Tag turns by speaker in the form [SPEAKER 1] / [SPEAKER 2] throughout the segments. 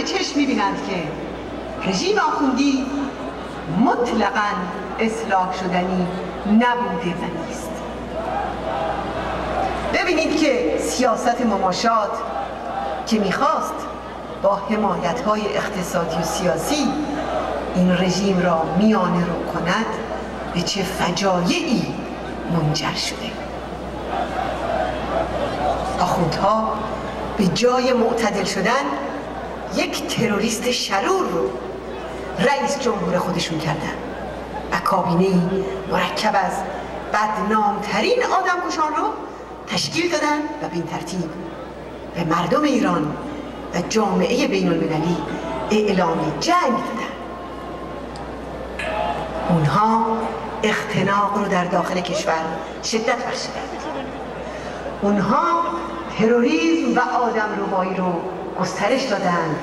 [SPEAKER 1] به چشم می‌بینند که رژیم آخوندی مطلقاً اصلاح شدنی نبوده و نیست. ببینید که سیاست مماشات که میخواست با حمایت‌های اقتصادی و سیاسی این رژیم را میانه رو کند به چه فجایعی منجر شده. آخوندها به جای معتدل شدن یک تروریست شرور رو رئیس جمهور خودشون کردن و کابینه‌ای مرکب از بدنامترین آدمکشان رو تشکیل دادن و به این ترتیب به مردم ایران و جامعه بین المللی اعلام جنگ دادن. اونها اختناق رو در داخل کشور شدت بخشیدند. اونها تروریسم و آدمربایی رو گسترش دادند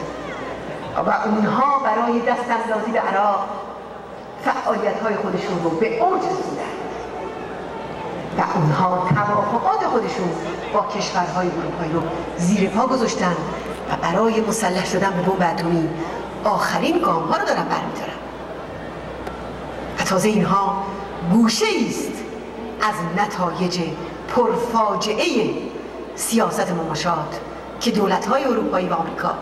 [SPEAKER 1] و اونها برای دستاندازی به عراق فعالیت‌های خودشون رو به اوج رسوندند و اونها توافقات خودشون با کشورهای اروپایی رو زیر پا گذاشتن و برای مسلح شدن به بمب اتمی آخرین گام‌ها رو دارن برمی‌دارن. و تازه اینها گوشه است از نتایج پرفاجعه سیاست مماشات که دولت‌های اروپایی و آمریکا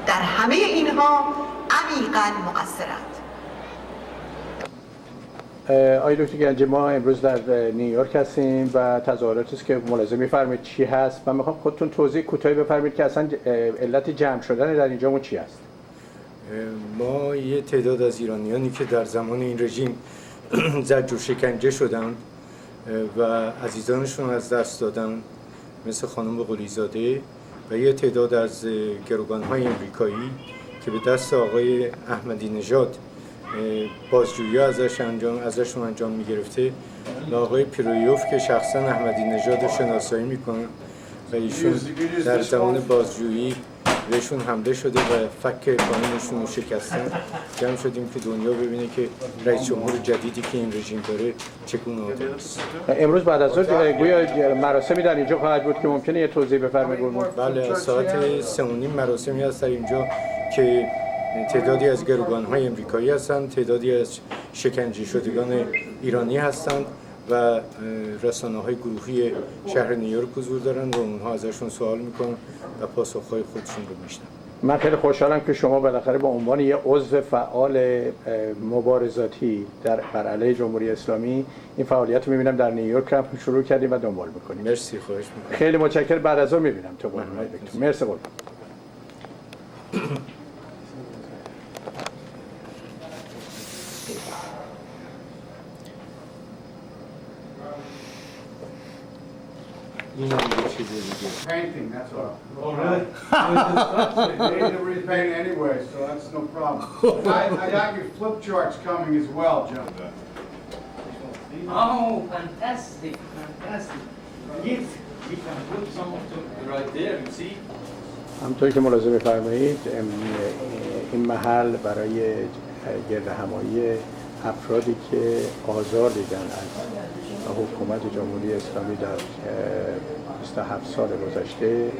[SPEAKER 1] در همه اینها عمیقاً مقصرند.
[SPEAKER 2] آقای دکتر گنجی، ما امروز در نیویورک هستیم و تظاهراتی است که ملاحظه می‌فرمایید چی هست و می‌خوام خودتون توضیح کوتاهی بفرمایید که اصلا علت جمع شدن در اینجامون چی است.
[SPEAKER 3] ما یه تعداد از ایرانیانی که در زمان این رژیم زجر و شکنجه شدند و عزیزانشون از دست دادن مثل خانم قلیزاده و یه تعداد از گروگان‌های امریکایی که به دست آقای احمدی نژاد بازجویی ازشون انجام می‌گرفته و آقای پیرویوف که شخصا احمدی نژاد رو شناسایی میکنه و ایشون در زمان بازجویی بهشون حمله شده و فک پایینشون رو شکستن. جمع شدیم که دنیا ببینه که رئیس جمهور جدیدی که این رژیم داره چگونه آدم است.
[SPEAKER 2] امروز بعد از ظهر گویا مراسمی در اینجا خواهد بود که ممکنه یه توضیح بفرمایید.
[SPEAKER 3] بله، ساعت 3:30 مراسمی هست در اینجا که تعدادی از گروگان‌های امریکایی هستند، تعدادی از شکنجه شدگان ایرانی هستند و رسانه‌های گروهی شهر نیویورک حضور دارند و اونها ازشون سوال میکنن و پاسخ‌های خودشون رو میشنن.
[SPEAKER 2] من خیلی خوشحالم که شما بالاخره به عنوان یه عضو فعال مبارزاتی بر علیه جمهوری اسلامی این فعالیت رو می‌بینم در نیویورک هم شروع کردیم و دنبال می‌کنیم.
[SPEAKER 3] مرسی، خواهش می‌کنم.
[SPEAKER 2] خیلی متشکرم. بعد از اون می‌بینم تو قربان. مرسی قربان.
[SPEAKER 4] Painting, that's all. Oh, really? They need to repaint anyway, so that's no problem. I got your flip charts coming as well, John.
[SPEAKER 5] Oh, fantastic, fantastic. If we can put some of them right there, you see?
[SPEAKER 2] همونطوری که ملاحظه می‌فرمایید این محل برای گردهمایی افرادی که آزار دیدن از حکومت جمهوری اسلامی در 27 سال گذشته،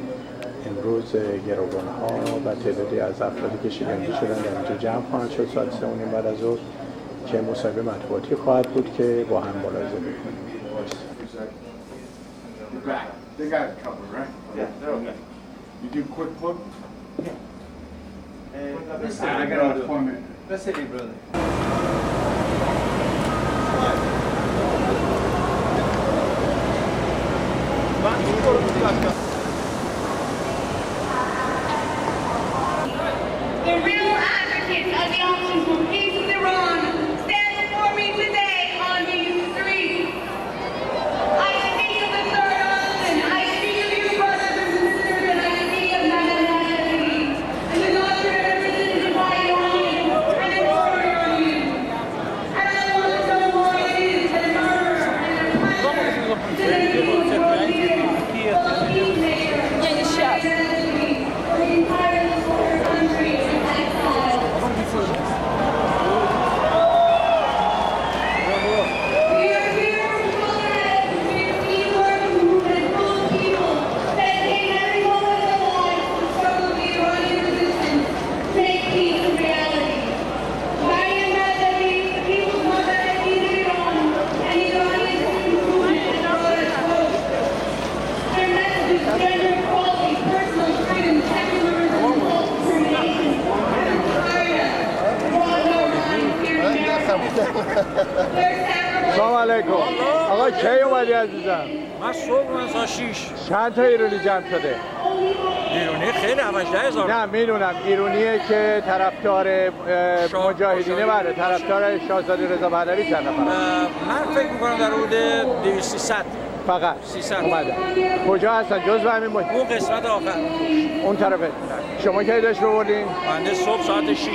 [SPEAKER 2] امروز گروگان‌ها و تعدادی از افرادی که شکنجه شدن در اینجا جمع خواهند شد ساعت 3:30 بعد از ظهر که مصاحبه مطبوعاتی خواهد بود که با هم ملاحظه می‌کنیم.
[SPEAKER 4] They got it covered, right? Yeah, they're okay. You do quick look? Yeah. I got an appointment.
[SPEAKER 5] Let's say, brother.
[SPEAKER 6] The real advocates of the option for peace with Iran stand before me today on these streets. I speak of the third option. I speak of you, brothers and sisters, and I speak of nationality. And the doctrine of resistance by Iranians and its for Iranians. And I want to know why it is that murder and oppression is an evil for the peacemakers. The entire country.
[SPEAKER 2] اومدی عزیزم؟
[SPEAKER 7] من صبح ساعت 6.
[SPEAKER 2] چند تا ایرانی جمع شده؟
[SPEAKER 7] ایرانی خیلی 18,000.
[SPEAKER 2] نه میدونم ایرانیه که طرفدار مجاهدینه بله طرفدار شاهزاده رضا پهلوی چند نفر؟
[SPEAKER 7] من فکر میکنم در حدود 200-300
[SPEAKER 2] فقط
[SPEAKER 7] 300
[SPEAKER 2] اومدن. کجا هستن؟ جزو همین
[SPEAKER 7] اون قسمت آخر
[SPEAKER 2] اون طرفه. شما کی داشت رو بردین؟
[SPEAKER 7] بنده صبح ساعت 6.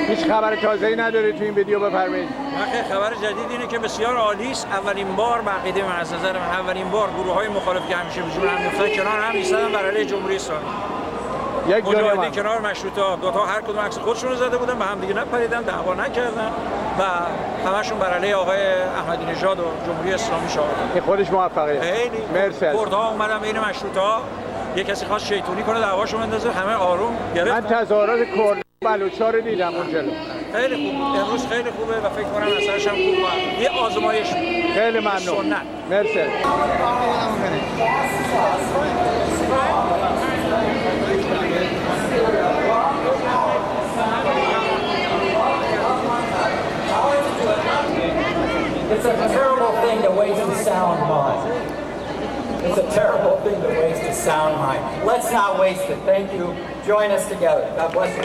[SPEAKER 2] هیچ خبر تازه‌ای نداری تو این ویدیو بفرمایید.
[SPEAKER 7] من خبر جدید اینه که بسیار عالی است. اولین بار بقیده من از نظر من اولین بار گروه‌های مخالف که همیشه به جون هم می‌افتادن کنار هم ایستادن بر علیه جمهوری اسلامی.
[SPEAKER 2] یک
[SPEAKER 7] مجاهدین کنار مشروطه دو تا هر کدوم عکس خودشون رو زده بودن به هم دیگه نپریدن دعوا نکردن و همشون بر علیه آقای احمدی نژاد و جمهوری اسلامی شعار دادن.
[SPEAKER 2] این خودش موفقیه.
[SPEAKER 7] خیلی
[SPEAKER 2] مرسی.
[SPEAKER 7] کردها اومدن بین مشروطه‌ها یه کسی خواست شیطونی کنه دعواشو بندازه همه آروم گرفتن.
[SPEAKER 2] من تظاهرات کرد بلوچ‌ها رو دیدم اون جلو.
[SPEAKER 7] خیلی خوب امروز خیلی خوبه و فکر کنم اثرش هم خوبه. یه آزمایش
[SPEAKER 2] خیلی ممنون.
[SPEAKER 7] سنت.
[SPEAKER 2] مرسی.
[SPEAKER 8] It's a terrible thing to waste a sound mind. It's a terrible thing to waste a sound mind. Let's not waste it. Thank you. Join us together. God bless you.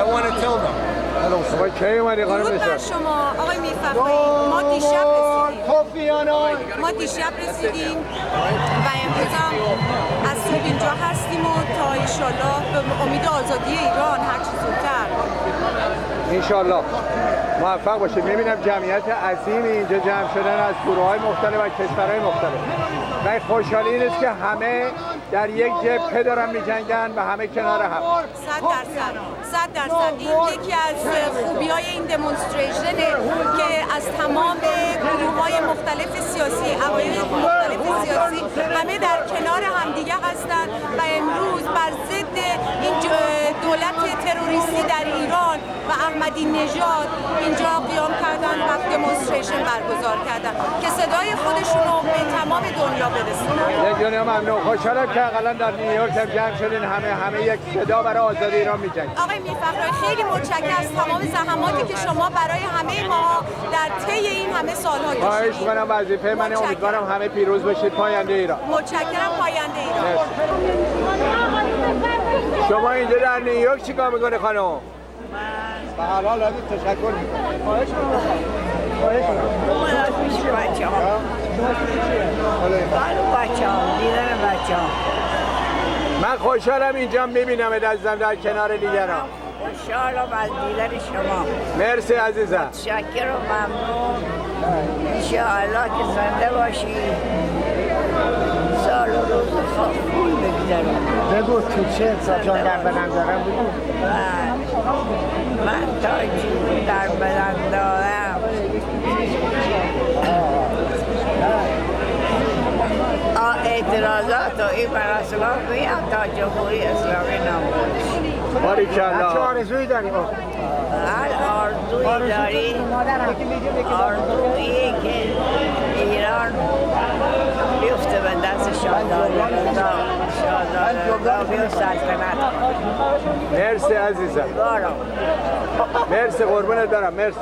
[SPEAKER 2] I want to tell them. کی اومدی خانم
[SPEAKER 9] درود بر
[SPEAKER 2] نشا؟
[SPEAKER 9] شما آقای میرفخری ما دیشب رسیدیم و امروز هم از صبح اینجا هستیم و تا انشالله به امید آزادی ایران هر چه زودتر
[SPEAKER 2] انشالله موفق باشید. میبینم جمعیت عظیمی اینجا جمع شدن از گروه‌های مختلف و کشورهای مختلف. و خوشحالی این است که همه در یک جبهه دارن می‌جنگن و همه کنار هم.
[SPEAKER 9] 100% این یکی از خوبی‌های این دمونستریشنه که از تمام گروه‌های مختلف سیاسی، عقاید مختلف سیاسی همه در کنار همدیگه هستن و امروز بر ضد این دولت تروریستی در ایران و احمدی نژاد اینجا قیام کردن و دمونستریشن برگزار کردن که صدای خودشون رو به تمام دنیا برسونن.
[SPEAKER 2] یک دنیا ممنون. خوشحالم که اقلا در نیویورک هم جمع شدین همه یک صدا برای آزادی ایران می‌جنگن.
[SPEAKER 9] آقای میرفخری خیلی متشکرم از تمام زحماتی که شما برای همه ما در طی این همه سال‌ها کشیدید.
[SPEAKER 2] خواهش می‌کنم وظیفه من امیدوارم همه پیروز باشید. پاینده ایران.
[SPEAKER 9] متشکرم. پاینده ایران.
[SPEAKER 2] شما اینجا در نیویورک چیکار می‌کنی خانم؟ به هر حال ازت تشکر می‌کنم. خواهش من خوشحالم اینجا میبینم عزیزم در کنار دیگران.
[SPEAKER 10] خوشحالم از دیدن شما.
[SPEAKER 2] مرسی عزیزم.
[SPEAKER 10] متشکرم و ممنون. انشاءالله که زنده باشی. سال و روز خوب بگذرم.
[SPEAKER 11] بگو تو چه جان در بدن دارم بگو.
[SPEAKER 10] من تا چی در بدن دارم اعتراضات و این مراسمات میام تا جمهوری اسلامی نابود.
[SPEAKER 2] باریکلا.
[SPEAKER 11] چه آرزویی داریم؟
[SPEAKER 10] هر آرزویی داری آرزویی که ایران بیفته به دست شاهزاده رضا بیفته سلطنت.
[SPEAKER 2] مرسی عزیزم. مرسی قربونت برم. مرسی.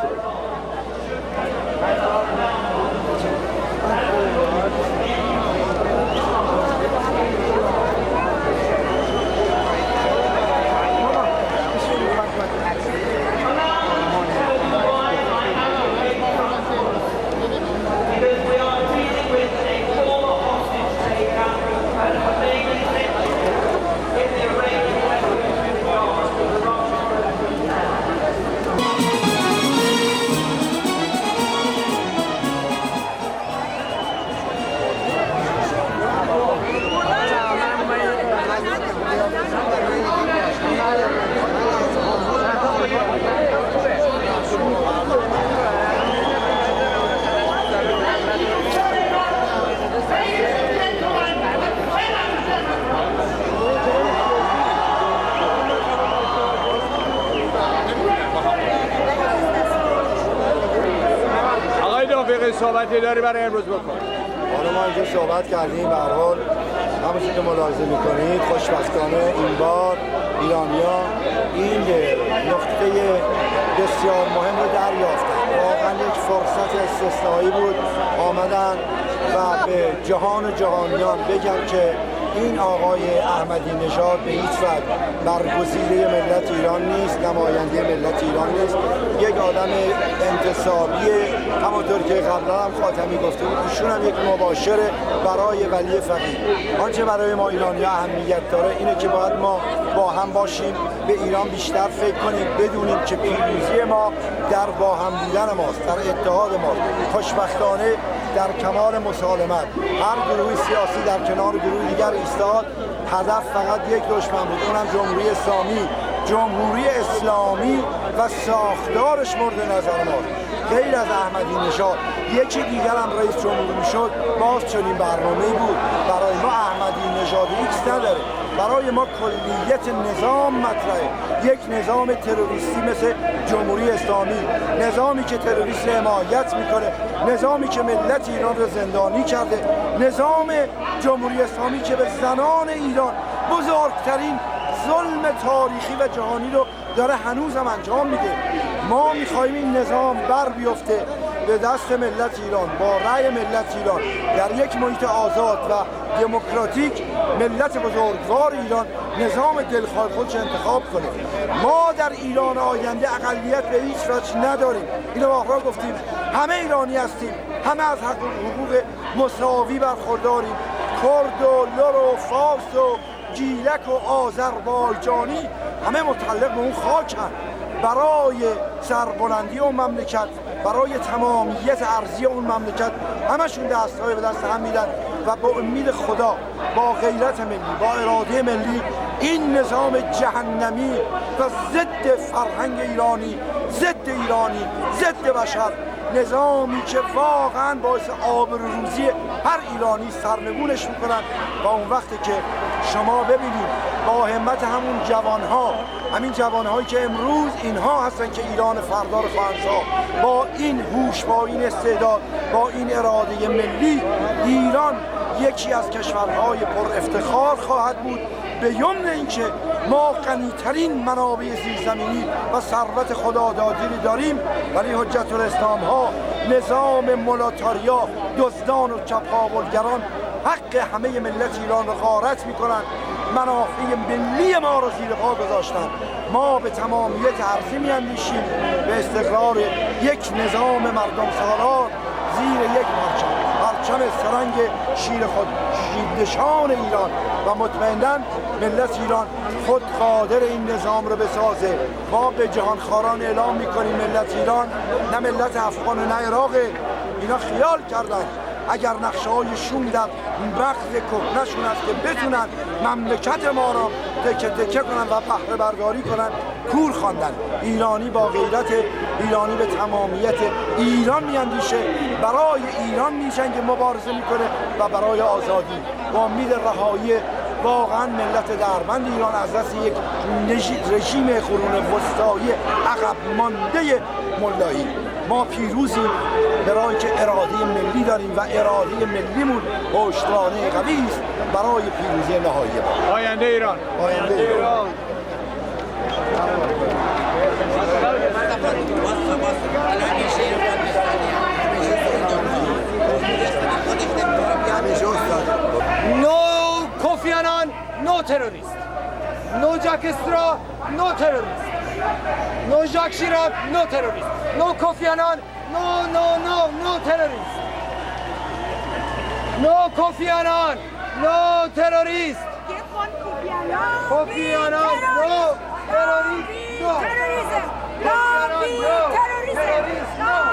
[SPEAKER 2] صحبتی داری برای امروز بکن.
[SPEAKER 12] حالا ما اینجا صحبت کردیم، به هر حال همونطور که ملاحظه میکنید خوشبختانه این بار ایرانی‌ها این نقطه بسیار مهم رو دریافتن. واقعا یک فرصت استثنایی بود آمدن و به جهان و جهانیان بگن که این آقای احمدی نژاد به هیچ وجه برگزیده ملت ایران نیست، نماینده ملت ایران نیست، یک آدم انتصابیه. همونطور که قبلا هم خاتمی گفته بود ایشون هم یک مباشره برای ولی فقیه. آنچه برای ما ایرانی‌ها اهمیت داره اینه که باید ما با هم باشیم، به ایران بیشتر فکر کنیم، بدونیم که پیروزی ما در با هم بودن ماست، در اتحاد ماست. خوشبختانه در کمال مسالمت هر گروه سیاسی در کنار گروه دیگر ایستاد. هدف فقط یک دشمن بود، اونم جمهوری اسلامی. جمهوری اسلامی و ساختارش مورد نظر ماست. غیر از احمدی نژاد یکی دیگر هم رئیس جمهور میشد باز چنین برنامه‌ای بود. برای ما احمدی نژاد ایکس نداره، برای ما کلیت نظام مطرحه. یک نظام تروریستی مثل جمهوری اسلامی، نظامی که تروریست حمایت میکنه، نظامی که ملت ایران رو زندانی کرده، نظام جمهوری اسلامی که به زنان ایران بزرگترین ظلم تاریخی و جهانی رو داره هنوز هم انجام میده. ما میخوایم این نظام بر بیفته به دست ملت ایران، با رأی ملت ایران در یک محیط آزاد و دموکراتیک ملت بزرگوار ایران نظام دلخواه خودش انتخاب کنه. ما در ایران آینده اقلیت به هیچ وجه نداریم. اینو بارها گفتیم، همه ایرانی هستیم، همه از حقوق مساوی برخورداریم. کرد و لر و فارس و گیلک و آذربایجانی همه متعلق به اون خاکن. برای سربلندی اون مملکت، برای تمامیت ارضی اون مملکت همشون دستهای به دست هم میدن و با امید خدا، با غیرت ملی، با اراده ملی این نظام جهنمی و ضد فرهنگ ایرانی، ضد ایرانی، ضد بشر، نظامی که واقعا باعث آبروریزی هر ایرانی سرنگونش میکنن. و اون وقتی که شما ببینید با همت همون جوانها، همین جوانهایی که امروز اینها هستن که ایران فردا رو خواهند ساخت، با این هوش، با این استعداد، با این اراده ملی، ایران یکی از کشورهای پر افتخار خواهد بود. به یمن اینکه ما غنی‌ترین منابع زیرزمینی و ثروت خدادادی داریم، ولی حجت الاسلام ها، نظام مولاتاریا، دزدان و چپاولگران حق همه ملت ایران رو غارت میکنن، منافع ملی ما رو زیر پا گذاشتن. ما به تمامیت ارضی میاندیشیم، به استقرار یک نظام مردم سالار زیر یک پرچم سرنگ شیر نشان ایران و مطمئناً ملت ایران خود قادر این نظام رو بسازه. ما به جهانخواران اعلام میکنیم ملت ایران نه ملت افغان و نه عراق. اینا خیال کردن اگر نقشه های شوم در مغز کهنه‌شون است که بتونن مملکت ما را تکه تکه کنن و بهره برداری کنن، کور خواندن. ایرانی با غیرت، ایرانی به تمامیت ایران میاندیشه، برای ایران میجنگه، مبارزه میکنه و برای آزادی با امید رهایی واقعا ملت دربند ایران از دست یک رژیم قرون وسطایی عقب مانده ملایی. ما پیروزیم برای که اراده ملی داریم و اراده ملیمون پشتوانه قوی است برای پیروزی نهایی ما.
[SPEAKER 2] آینده ایران،
[SPEAKER 12] آینده ایران.
[SPEAKER 11] No Kofi Annan, no terrorist. No Jack Straw, no terrorist. No Jacques Chirac, no terrorist. No Kofi Annan, no terrorist. No Kofi Annan, no terrorist. Kofi Annan, no terrorist. No terrorism. No terrorism. No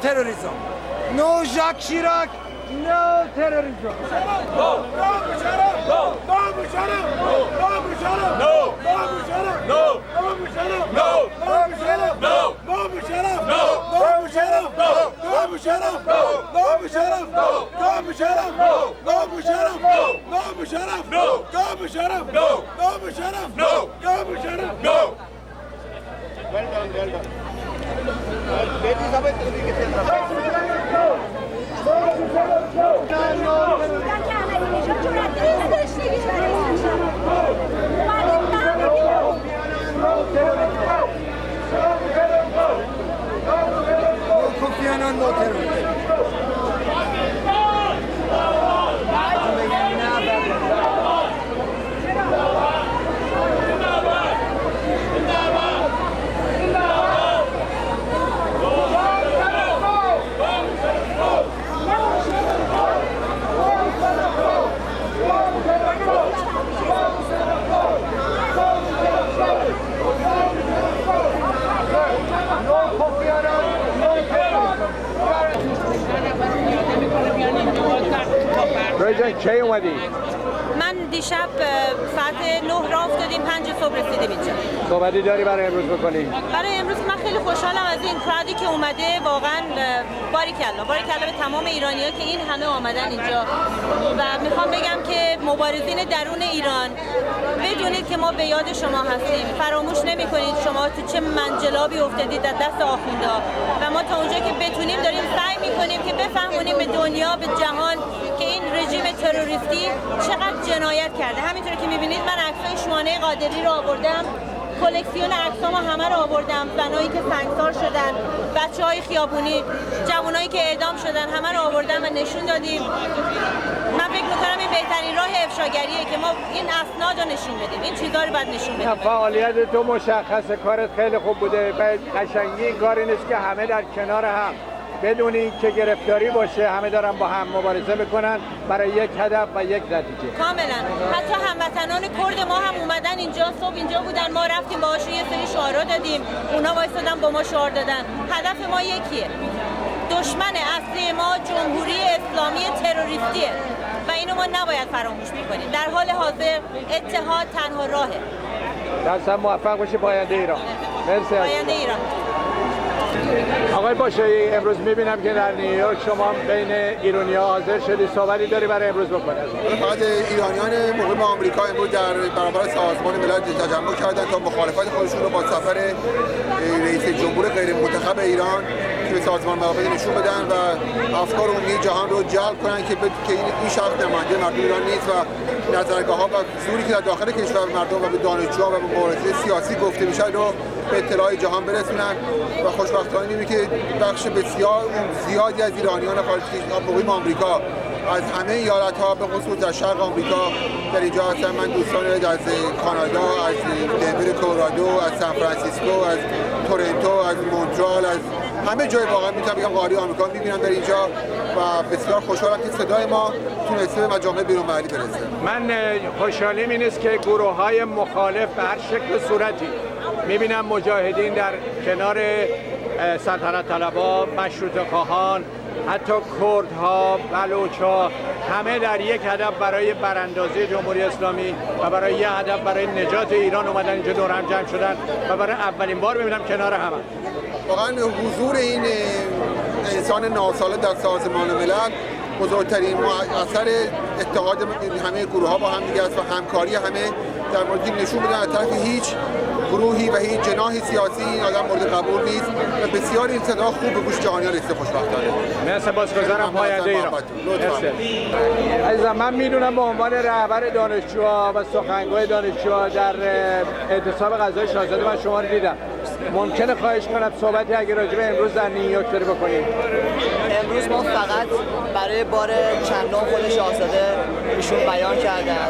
[SPEAKER 11] terrorism. No Jacques Chirac, no terrorism. No. No Musharraf. No. No Musharraf. No Musharraf. No. No Musharraf. No. No Musharraf. No. No Musharraf. No. No Musharraf. No. No Musharraf. No. No Musharraf. No. No Musharraf. No. No Musharraf. No. No Musharraf. No. No Musharraf. No. No Musharraf. No. No Musharraf. No. No Musharraf. No. Well done, well done.
[SPEAKER 12] Kofi Annan, no terrorism.
[SPEAKER 2] رایجان کی اومدی؟
[SPEAKER 9] من دیشب ساعت 9 راه افتادیم 5 صبح رسیدیم اینجا.
[SPEAKER 2] صحبتی داری برای امروز بکنی؟
[SPEAKER 9] برای امروز من خیلی خوشحالم از این کرادی که اومده، واقعا باریکلا به تمام ایرانی‌ها که این همه آمدن اینجا و میخوام بگم که مبارزین درون ایران بدونید که ما به یاد شما هستیم، فراموش نمی‌کنید شما تو چه منجلابی افتادید در دست آخوندها و ما تا اونجا که بتونیم داریم سعی می‌کنیم که بفهمونیم به دنیا، به جهان که این رژیم تروریستی چقدر جنایت کرده. همینطور که می‌بینید من عکسای شوانه قادری رو آوردم، کلکسیون عکسامو همه رو آوردم، زنایی که سنگسار شدن، بچه‌های خیابونی، جوانایی که اعدام شدن، همه رو آوردم و نشون دادیم. من فکر می‌کنم این بهترین راه افشاگریه که ما این اسناد رو نشون بدیم، این چیزا رو باید نشون بدیم.
[SPEAKER 2] فعالیت تو مشخصه، کارت خیلی خوب بوده و قشنگی این کار نیست که همه در کنار هم بدون اینکه گرفتاری باشه همه دارن با هم مبارزه میکنن برای یک هدف و یک نتیجه.
[SPEAKER 9] کاملا. حتی هموطنان کرد ما هم اومدن اینجا، صبح اینجا بودن، ما رفتیم باهاشون یه سری شعارا دادیم، اونا وایسادن با ما شعار دادن. هدف ما یکیه، دشمن اصلی ما جمهوری اسلامی تروریستیه و اینو ما نباید فراموش میکنیم. در حال حاضر اتحاد تنها راهه.
[SPEAKER 2] دستم موفق باشی پاینده ایران. مرسی.
[SPEAKER 9] پاینده ایران.
[SPEAKER 2] آقای باشایی، امروز میبینم که در نیویورک شما بین ایرانی‌ها حاضر شدی، صحبتی داری برای امروز بکنید؟
[SPEAKER 12] فقط ایرانیان مقیم آمریکا امروز در برابر سازمان ملل تجمع کردند تا مخالفت خودشون رو با سفر رئیس جمهور غیر منتخب ایران که به سازمان ملل نشون بدن و افکار عمومی جهان رو جلب کنن که این شخص نماینده مردم ایران نیست و نظرگاه‌ها و زوری که در داخل کشور مردم و به دانشجوها و به مبارزه سیاسی گفته میشه رو به اطلاع جهان برسونن و خوشبختانه می‌بینیم که بخش بسیار زیادی از ایرانیان خارج مقیم آمریکا از همه ایالت‌ها به خصوص در شرق آمریکا در اینجا هستن. من دوستان از کانادا، از دنور کلرادو، از سان فرانسیسکو، از تورنتو، از مونترال، از همه جای واقعا میتونم بگم قاره آمریکا می‌بینم در اینجا و بسیار خوشحالم که صدای ما تونسته به مجامع بیرون‌محلی برسه.
[SPEAKER 2] من خوشحالیم این است که گروه‌های مخالف به هر شکل صورتی می‌بینم مجاهدین در کنار سلطنت طلبها، مشروطه خواهان، حتی کردها، بلوچ‌ها، همه در یک هدف برای براندازی جمهوری اسلامی و برای یک هدف برای نجات ایران اومدن اینجا دور هم جمع شدن و برای اولین بار می‌بینم کنار هم.
[SPEAKER 12] واقعا حضور این انسان ناسالم در سازمان ملل بزرگترین اثر اتحاد همه گروه‌ها با هم دیگه است و همکاری همه در مورد نشون بدن از طرف هیچ گروهی و هیچ جناحی سیاسی این آدم مورد قبول نیست و بسیار این صدا خوب به گوش جهانیان رسیده خوشبختانه.
[SPEAKER 2] مرسی، بازگذارم پاینده ایران. مرسی. عزیزم من میدونم به عنوان رهبر دانشجوها و سخنگوی دانشجوها در اعتصاب غذای شاهزاده من شما رو دیدم. ممکنه خواهش کنم صحبتی اگه راجع به امروز در نیویورک داری بکنید؟
[SPEAKER 13] امروز ما فقط برای بار چندم خود شاهزاده ایشون بیان کردن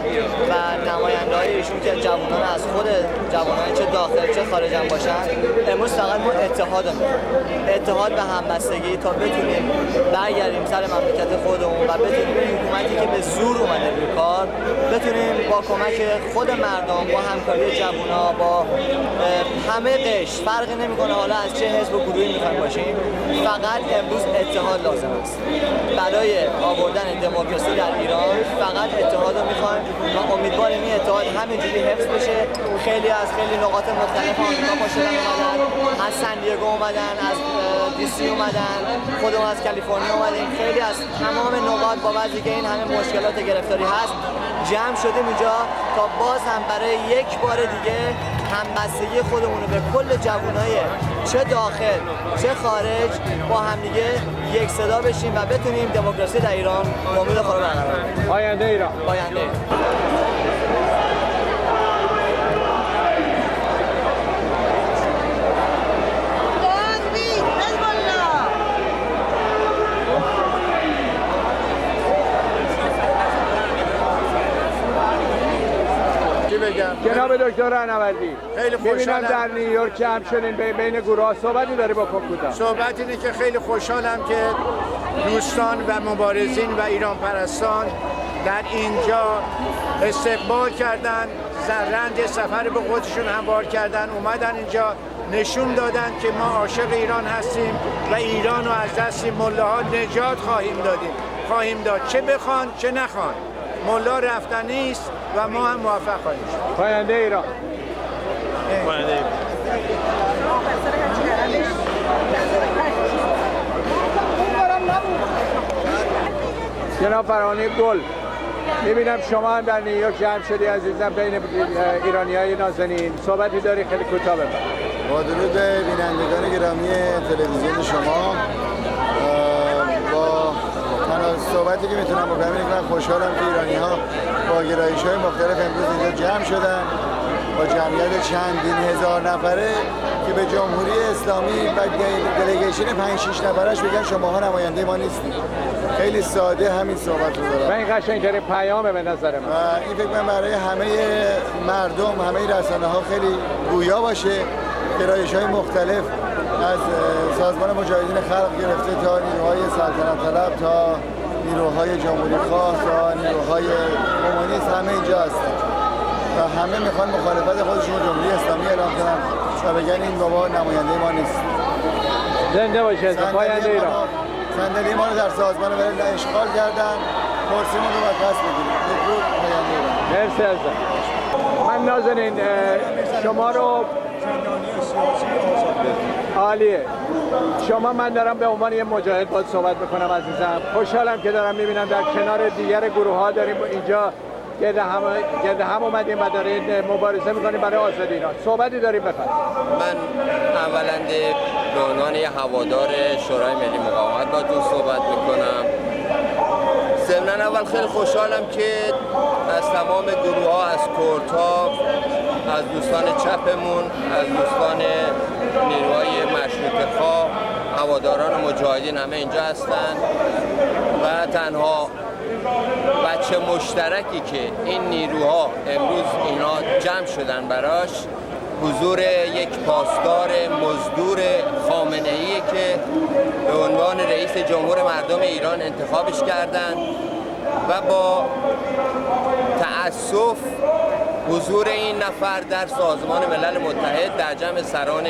[SPEAKER 13] و نماینده‌های ایشون که جوانان جوانان از خود جوانان چه داخل چه خارج هم باشن. امروز فقط ما اتحاد و همبستگی تا بتونیم برگردیم سر مملکت خودمون و بتونیم این حکومتی که به زور اومده روی کار بتونیم با کمک خود مردم، با همکاری جوونا، با همه قشر، فرقی نمیکنه حالا از چه حزب و گروهی میخوایم باشیم، فقط امروز اتحاد لازم است. برای آوردن دموکراسی در ایران فقط اتحاد رو میخوایم و امیدواریم این اتحاد همینجوری حفظ بشه. خیلی از نقاط مختلف آمریکا پاشدن اومدن، از سن دیگو اومدن، از دی سی اومدن، خودمون از کالیفرنیا اومدیم. خیلی از تمام نقاط با وجهی که این همه مشکلات گرفتاری هست جمع شدیم اینجا تا باز هم برای یک بار دیگه همبستگی خودمون رو به کل جوانای چه داخل چه خارج با همدیگه یک صدا بشیم و بتونیم دموکراسی در ایران امید خود رو برقرار کنیم.
[SPEAKER 2] آینده ایران.
[SPEAKER 13] آینده ایران.
[SPEAKER 2] جناب دکتر رهنوردی،
[SPEAKER 12] خیلی
[SPEAKER 2] می‌بینم
[SPEAKER 12] خوشحالم
[SPEAKER 2] در نیویورک جمع شدین بین گروه‌ها، صحبتی داری با کوتاه؟
[SPEAKER 12] صحبت اینه که خیلی خوشحالم که دوستان و مبارزین و ایران پرستان در اینجا استقبال کردن، رنج سفر به خودشون هموار کردن، اومدن اینجا نشون دادن که ما عاشق ایران هستیم و ایران رو از دست ملاها نجات خواهیم داد، چه بخوان چه نخوان. ملا رفتنی است و ما هم موفق خواهیم شد.
[SPEAKER 2] پاینده ایران.
[SPEAKER 12] پاینده ایران.
[SPEAKER 2] جناب فرهانی گل، میبینم شما هم در نیویورک جمع شدی عزیزم بین ایرانی‌های نازنین، صحبتی داری خیلی کوتاه بفرمایید.
[SPEAKER 12] با درود به بینندگان گرامی تلویزیون شما، با صحبتی که میتونم بکنم اینه که من خوشحالم که ایرانی‌ها با گرایش‌های مختلف امروز اینجا جمع شدن، با جمعیت چندین هزار نفره که به جمهوری اسلامی و دلیگیشن 5-6 نفرش بگن شماها نماینده ما نیستید. خیلی ساده همین صحبت رو دارم.
[SPEAKER 2] و این قشنگ‌ترین پیامه به نظر من.
[SPEAKER 12] و این فکر من برای همه مردم، همه رسانه‌ها خیلی گویا باشه. گرایش‌های مختلف از سازمان مجاهدین خلق گرفته تا نیروهای سلطنت طلب تا نیروهای جمهوری خواه تا نیروهای کمونیست همه اینجا هستن و همه میخوان مخالفت خودشون رو جمهوری اسلامی اعلام کنن و بگن این بابا نماینده ما نیست.
[SPEAKER 2] زنده باشید. پاینده ایران.
[SPEAKER 12] صندلی ما رو در سازمان ملل اشغال کردن، کرسیمون رو پس بگیریم. بدرود پاینده ایران.
[SPEAKER 2] مرسی عزیزم. من نازنین شما رو عالیه. من دارم به عنوان یه مجاهد باید صحبت میکنم عزیزم. خوشحالم که دارم میبینم در کنار دیگر گروه ها داریم اینجا گرد هم اومدیم و داریم مبارزه میکنیم برای آزادی ایران. صحبتی داریم بفرمایید.
[SPEAKER 14] من اولا به عنوان یه هوادار شورای ملی مقاومت باهاتون صحبت میکنم. ضمناً اول خیلی خوشحالم که از تمام گروه ها، از کردها، از دوستان چپمون، از دوستان نیروهای مشروطه خواه، هواداران مجاهدین همه اینجا هستن و تنها بچه مشترکی که این نیروها امروز اینا جمع شدن براش حضور یک پاسدار مزدور خامنه‌ایه که به عنوان رئیس جمهور مردم ایران انتخابش کردن و با تأسف حضور این نفر در سازمان ملل متحد در جمع سران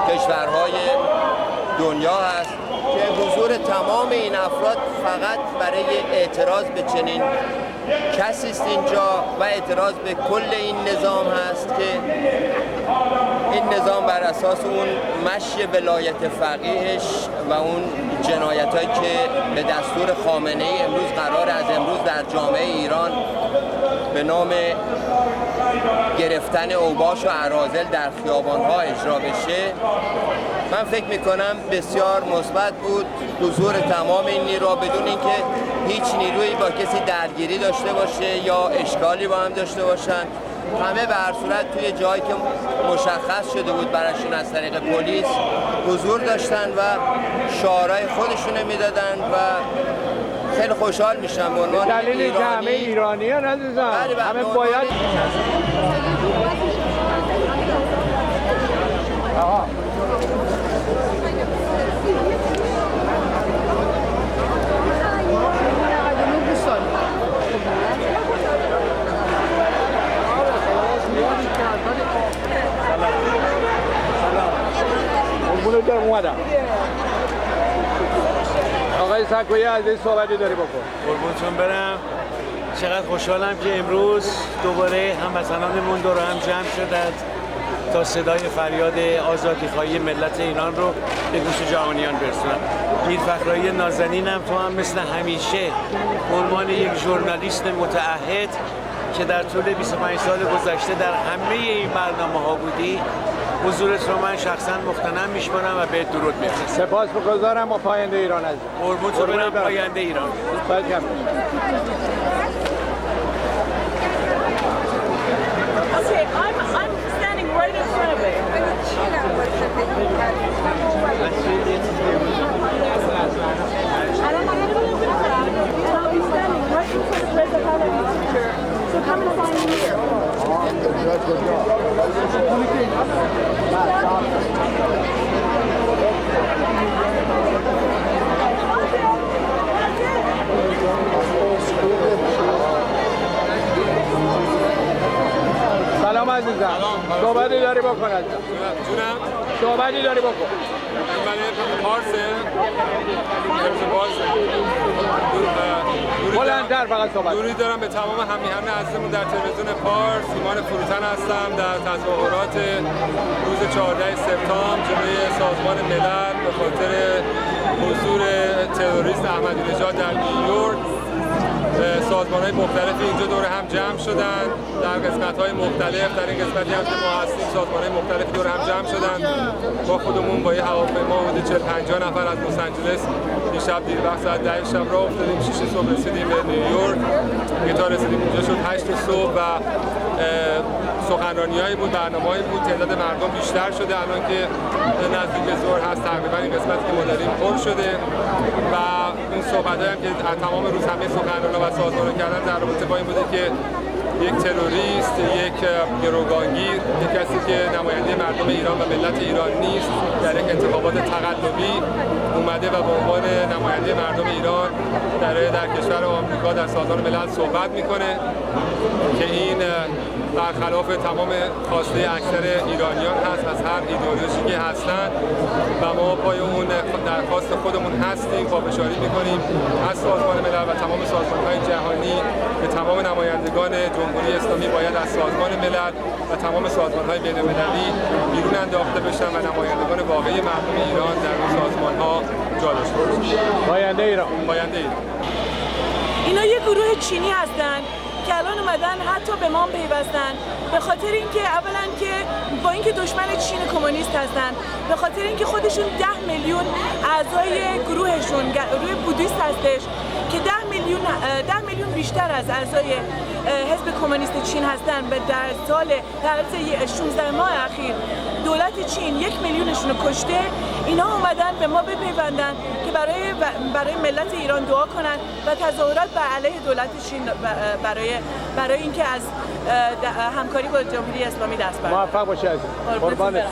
[SPEAKER 14] کشورهای دنیا هست که حضور تمام این افراد فقط برای اعتراض به چنین کسی است اینجا و اعتراض به کل این نظام هست که این نظام بر اساس اون مشی ولایت فقیهش و اون جنایتایی که به دستور خامنه‌ای امروز قرار از امروز در جامعه ایران به نام گرفتن اوباش و اراذل در خیابان‌ها اجرا بشه، من فکر میکنم بسیار مثبت بود حضور تمام این نیروها بدون اینکه هیچ نیرویی با کسی درگیری داشته باشه یا اشکالی با هم داشته باشن. همه به هر صورت توی جایی که مشخص شده بود براشون از طریق پلیس حضور داشتن و شعارهای خودشون میدادن و خیلی خوشحال میشم به عنوان
[SPEAKER 2] دلیلی که همه ایرانیان عزیزم همه باید قربونت برم اومدم. آقای سکویی عزیز صحبتی داری بکن.
[SPEAKER 15] قربونتون برم. چقدر خوشحالم که امروز دوباره هموطنانمون دور هم جمع شدند تا صدای فریاد آزادیخواهی ملت ایران رو به گوش جهانیان برسونم. میر فخرایی نازنینم، تو هم مثل همیشه به عنوان یک ژورنالیست متعهد که در طول 25 سال گذشته در همه این برنامه‌ها بودی، حضورت رو من شخصا مقتنم میشمارم و به درود میفرستم.
[SPEAKER 2] سپاسگزارم. با پاینده ایران عزیز.
[SPEAKER 15] قربونتون برم. پاینده ایران.
[SPEAKER 6] Okay, I'm standing right in front of it. I'll be standing right in front of the Parliament teacher. So come and find me here.
[SPEAKER 2] سلام عزیزم. صحبتی داری بکن عزیزم.
[SPEAKER 16] جونم؟
[SPEAKER 2] صحبتی داری بکن.
[SPEAKER 16] من پارسه.
[SPEAKER 2] بلندتر فقط صحبت.
[SPEAKER 16] درود دارم به تمام همیهنان عزیزمون در تلویزیون پارس. ایمان فروتن هستم در تظاهرات روز 14 سپتامبر جلوی سازمان ملل به خاطر حضور تروریست احمدی نژاد در نیویورک. سازمان‌های مختلفی اینجا دور هم جمع شدن در قسمت‌های مختلف. در این قسمتی هم که ما هستیم سازمان‌های مختلفی دور هم جمع شدن. ما خودمون با یه هواپیما حدود 40-50 نفر از لس آنجلس دیشب دیر وقت ساعت 10 شب راه افتادیم، 6 صبح رسیدیم به نیویورک. که تا رسیدیم اونجا شد 8 صبح و سخنرانی‌هایی بود، برنامه‌هایی بود. تعداد مردم بیشتر شده الان که نزدیک ظهر هست. تقریبا این قسمتی که ما داریم پر شده و این صحبت‌هایی هم که تمام روز همه سخنران‌ها و سازمان‌ها کردن در رابطه با این بوده که یک تروریست، یک گروگانگیر، یک کسی که نماینده مردم ایران و ملت ایران نیست، در یک انتخابات تقلبی اومده و به عنوان نماینده مردم ایران در کشور آمریکا در سازمان ملل صحبت میکنه که این برخلاف تمام خواسته اکثر ایرانیان هست از هر ایدئولوژی که هستن و ما پای اون درخواست خودمون هستیم. پافشاری میکنیم از سازمان ملل و تمام سازمان‌های جهانی به تمام نمایندگان جمهوری اسلامی باید از سازمان ملل و تمام سازمان‌های بین‌المللی بیرون انداخته بشن و نمایندگان واقعی مردم ایران در اون سازمان‌ها جا داشته باشن.
[SPEAKER 2] پاینده ایران.
[SPEAKER 16] پاینده ایران.
[SPEAKER 6] اینا یه گروه چینی هستن که الان اومدن حتی به ما پیوستن به خاطر اینکه اولا که با اینکه دشمن چین کمونیست هستن، به خاطر اینکه خودشون 10 میلیون اعضای گروهشون گروه بودیست هستش که 10 میلیون بیشتر از اعضای حزب کمونیست چین هستن و در عرض 16 ماه اخیر دولت چین 1 میلیونشون رو کشته. اینا اومدن به ما بپیوندن که برای ملت ایران دعا کنن و تظاهرات بر علیه دولت چین برای اینکه از همکاری با جمهوری اسلامی دست بردارن.
[SPEAKER 2] موفق باشی عزیز. قربانت.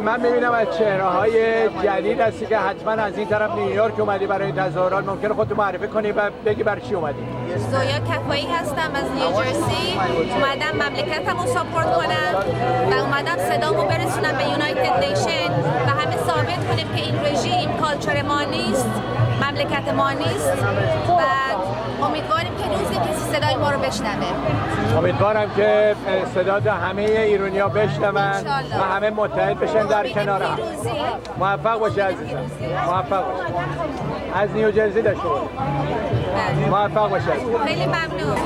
[SPEAKER 2] من میبینم از چهره‌های جدید هستی که حتما از این طرف نیویورک اومدی برای تظاهرات. ممکنه خودتو معرفی کنی و بگی برای چی اومدی؟
[SPEAKER 17] زویا کفایی هستم از نیوجرسی. اومدم مملکتمو ساپورت کنم و اومدم صدامو برسونم به یونایتد نیشن و همه ثابت کنیم که این رژیم کالچر ما نیست، مملکت ما نیست و امیدواریم که روزی کسی صدای ما رو بشنوه.
[SPEAKER 2] امیدوارم که صدا همه ایرانی‌ها بشنون و همه متحد بشن در کنار هم. موفق باشه عزیزم. موفق باشه. از نیوجرسی داشته باشه. موفق باشه.
[SPEAKER 17] خیلی ممنون.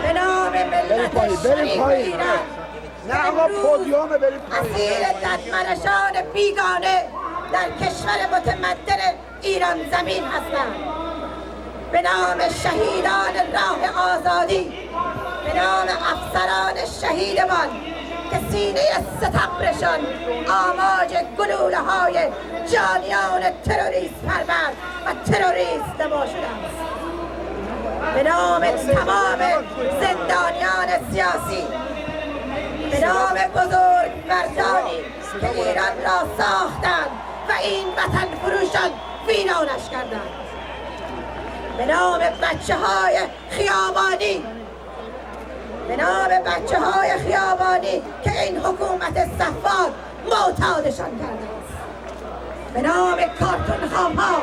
[SPEAKER 10] به نام ملت شریف ایران
[SPEAKER 12] نه آقا پودیوم بریم
[SPEAKER 10] اسیر ددمنشان بیگانه در کشور متمدن ایران زمین هستند. به نام شهیدان راه آزادی، به نام افسران شهیدمان که سینه ستبرشان آماج گلوله های جانیان تروریست پرور و تروریست نما شده است. به نام تمام زندانیان سیاسی، به نام بزرگ مردانی که ایران را ساختند و این وطن فروشان ویرانش کردند. به نام بچه های خیابانی، به نام بچه های خیابانی که این حکومت صفات معتادشان کرده است. به نام کارتون ها،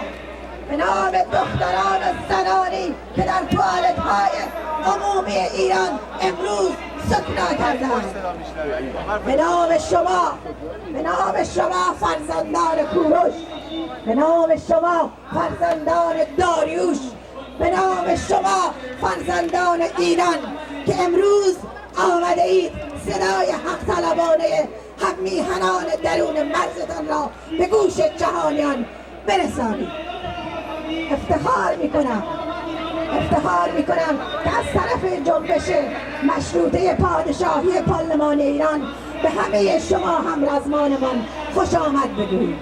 [SPEAKER 10] به نام دختران و زنانی که در توالت های عمومی ایران امروز سکنا کردند. به نام شما، به نام شما فرزندان کوروش، به نام شما فرزندان داریوش، به نام شما فرزندان ایران که امروز آمده اید صدای حق طلبانه هم میهنان درون مرزتان را به گوش جهانیان برسانید. افتخار میکنم که از طرف جنبش مشروطه پادشاهی پارلمان ایران به همه شما همرزمانمان خوش آمد بگویید.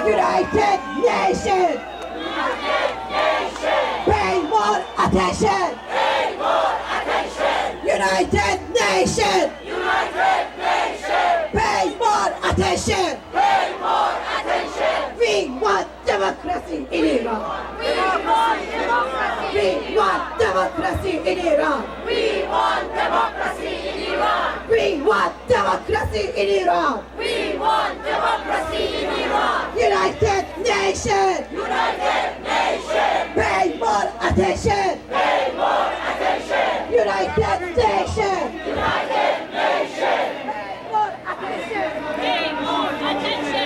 [SPEAKER 10] United Nations! Pay more attention! United Nations! Pay more attention! We want democracy in Iran! We want democracy in Iran! We want democracy in Iran! We want democracy in Iran! We want democracy in Iran! United Nations! Pay more attention! United Nations! Pay more attention!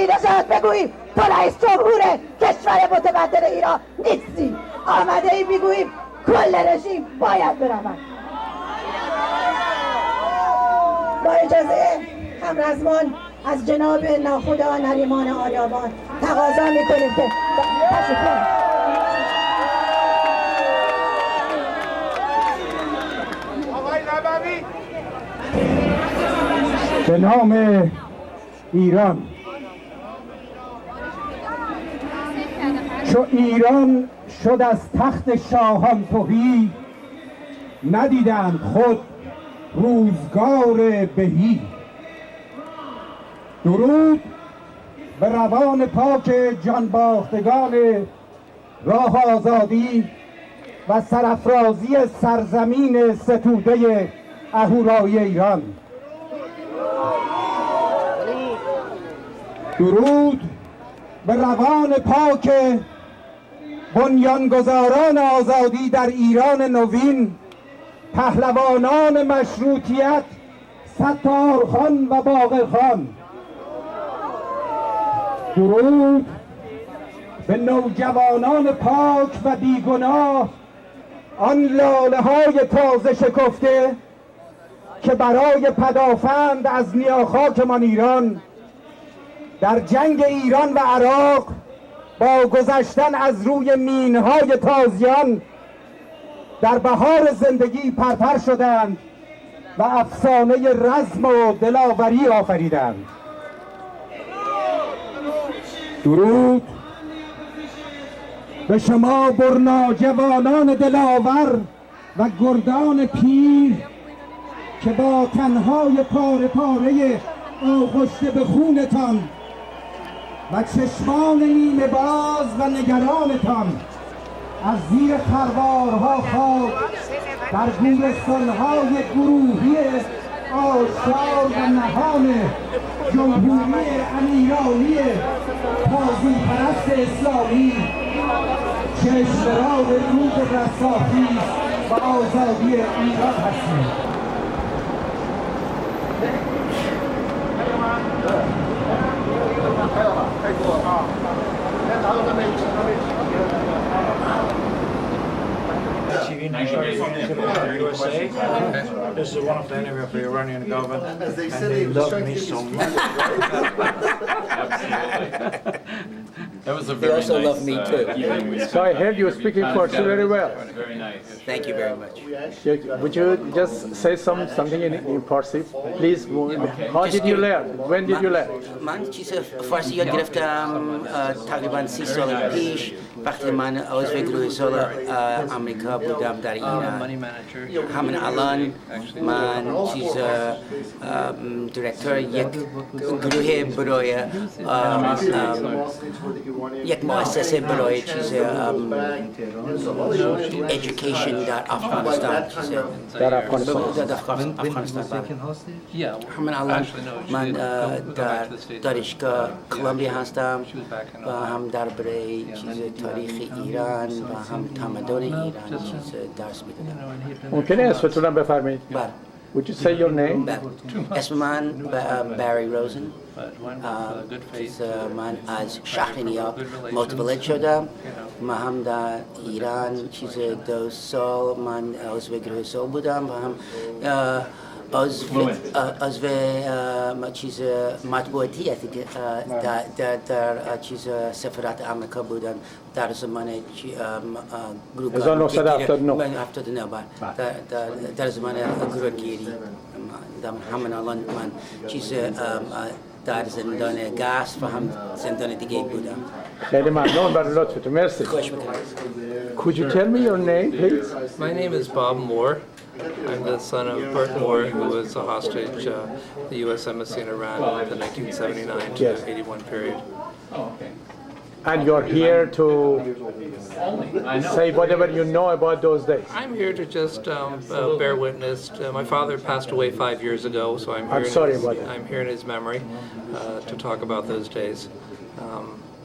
[SPEAKER 10] احمدی نژاد بگوییم تو رئیس جمهور کشور متبدل ایران نیستی. آمده ای بگوییم کل رژیم باید برود. با اجازه همرزمان از جناب ناخدا نریمان آریابان تقاضا میکنیم که تشریف کنید.
[SPEAKER 18] به نام ایران. چو ایران شد از تخت شاهان تهی، ندیدند خود روزگار بهی. درود به روان پاک جانباختگان راه آزادی و سرافرازی سرزمین ستوده اهورایی ایران. درود به روان پاک بنیانگذاران آزادی در ایران نوین، پهلوانان مشروطیت ستارخان و باقرخان. درود به نوجوانان پاک و بیگناه، آن لاله های تازه شکفته که برای پدافند از نیاخاکمان ایران در جنگ ایران و عراق با گذشتن از روی مینهای تازیان در بهار زندگی پرپر شدند و افسانه رزم و دلاوری آفریدند. درود به شما برنا جوانان دلاور و گردان پیر که با تنهای پاره پاره آغشته به خونتان و چشمان نیمه باز و نگرانتان از زیر خروارها خاک در گورستانهای گروهی آشکار و نهان جمهوری امیرانی تازی پرست اسلامی چشمه‌راه روز رستاخیز و آزادی ایران هستیم.
[SPEAKER 7] USA. This is a wonderful interview for the Iranian government, and they love me so much.
[SPEAKER 19] That was a very
[SPEAKER 20] also
[SPEAKER 19] nice,
[SPEAKER 20] love me too.
[SPEAKER 2] So I heard you speaking Farsi very well.
[SPEAKER 19] Very nice.
[SPEAKER 20] Thank you very much.
[SPEAKER 2] Would you just say something in Farsi, please? How did you learn? When did you learn?
[SPEAKER 20] من چیز فارسی یاد گرفتم تقریبا 30 سال پیش وقتی من عضو گروه سال آمریکا بودم در ایران. همین الان من چیز دیرکتور یک گروه برای یک مؤسسه برای چیز education در افغانستان
[SPEAKER 2] در افغانستان.
[SPEAKER 20] همین الان من در دانشگاه کلمبیا هستم و هم درباره چیز تاریخ ایران و هم تمدن ایران چیز درس میدادم.
[SPEAKER 2] ممکنه اسمتونم بفرمایید؟
[SPEAKER 20] بله.
[SPEAKER 2] Would you say your name?
[SPEAKER 20] اسم من بری روزن. من از شهر نیاب متولد شدم. من هم در ایران چیز 2 سال من عضو گروه سال بودم و هم عضو چیز مطبوعاتی در چیز سفارت آمریکا بودن در زمان گروه 1979 در زمان گروه گیری. همین الان من چیز در زندان گاز و هم زندان دیگه بودم.
[SPEAKER 2] خیلی ممنون برای لطفتون. مرسی. Could you tell me your name, please?
[SPEAKER 21] My name is Bob Moore. I'm the son of Bert Moore, who was a hostage the U.S. Embassy in Iran in the 1979 to 81 period.
[SPEAKER 2] And you're here to say whatever you know about those days.
[SPEAKER 21] I'm here to just bear witness. My father passed away 5 years ago, so I'm here in his memory to talk about those days.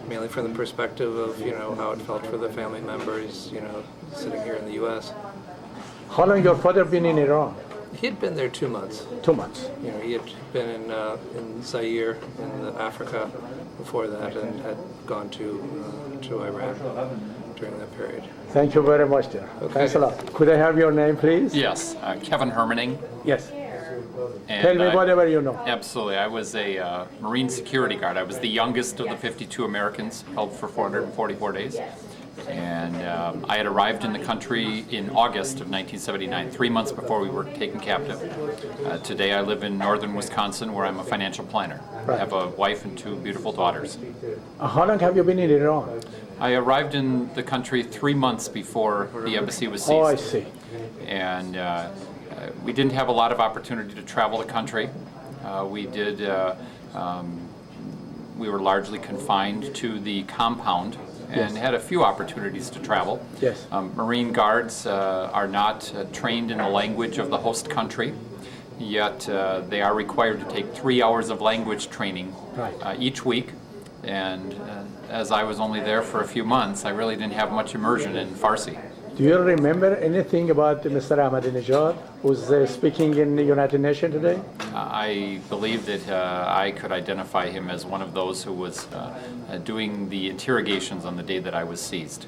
[SPEAKER 21] Mainly from the perspective of how it felt for the family members, sitting here in the U.S.
[SPEAKER 2] How long your father been in Iran?
[SPEAKER 21] He had been there 2 months.
[SPEAKER 2] 2 months.
[SPEAKER 21] You know, he had been in Zaire, in Africa, before that, and had gone to Iran during that period.
[SPEAKER 2] Thank you very much, dear.
[SPEAKER 21] Okay.
[SPEAKER 2] Thanks a lot. Could I have your name, please?
[SPEAKER 19] Yes, Kevin Hermaning.
[SPEAKER 2] Yes.
[SPEAKER 19] And
[SPEAKER 2] Tell me whatever you know.
[SPEAKER 19] Absolutely. I was a Marine security guard. I was the youngest of the 52 Americans held for 444 days. And I had arrived in the country in August of 1979, 3 months before we were taken captive. Today I live in northern Wisconsin, where I'm a financial planner. I have a wife and 2 beautiful daughters.
[SPEAKER 2] How long have you been in Iran?
[SPEAKER 19] I arrived in the country 3 months before the embassy was seized.
[SPEAKER 2] Oh, I see.
[SPEAKER 19] And we didn't have a lot of opportunity to travel the country. We were largely confined to the compound and had a few opportunities to travel.
[SPEAKER 2] Yes.
[SPEAKER 19] Marine guards are not trained in the language of the host country, yet they are required to take 3 hours of language training each week. And as I was only there for a few months, I really didn't have much immersion in Farsi.
[SPEAKER 2] Do you remember anything about Mr. Ahmadinejad, who's speaking in the United Nations today?
[SPEAKER 19] I believe that I could identify him as one of those who was doing the interrogations on the day that I was seized.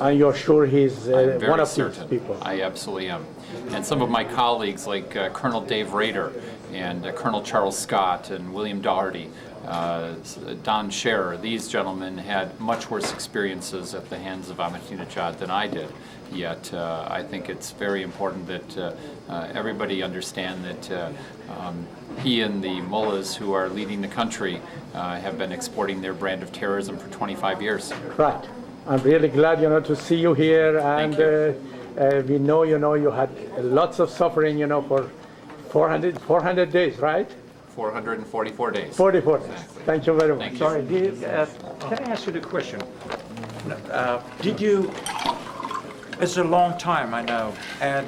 [SPEAKER 2] And you're sure he's one of these people?
[SPEAKER 19] I absolutely am. And some of my colleagues, like Colonel Dave Rader and Colonel Charles Scott and William Daugherty, Don Scherer, these gentlemen had much worse experiences at the hands of Ahmadinejad than I did. Yet I think it's very important that everybody understand that he and the mullahs who are leading the country have been exporting their brand of terrorism for 25 years.
[SPEAKER 2] Right. I'm really glad, to see you here, and we know, you had lots of suffering, for 400 days, right?
[SPEAKER 19] 444 days.
[SPEAKER 2] 44 days. Thank you very much.
[SPEAKER 19] Thank you.
[SPEAKER 7] Sorry, can I ask you the question? Did you, it's a long time, I know,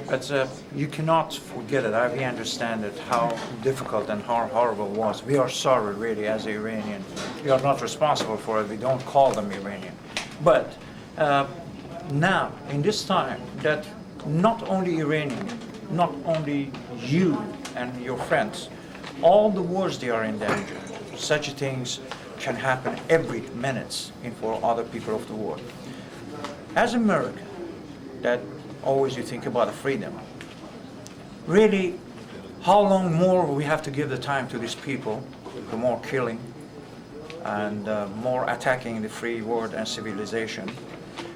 [SPEAKER 7] but you cannot forget it. We understand it, how difficult and how horrible it was. We are sorry, really, as Iranian. We are not responsible for it. We don't call them Iranian. But now, in this time, that not only Iranian, not only you and your friends, all the wars, they are in danger. Such things can happen every minute for other people of the world. As American, that always you think about freedom. Really, how long more we have to give the time to these people, the more killing and more attacking the free world and civilization.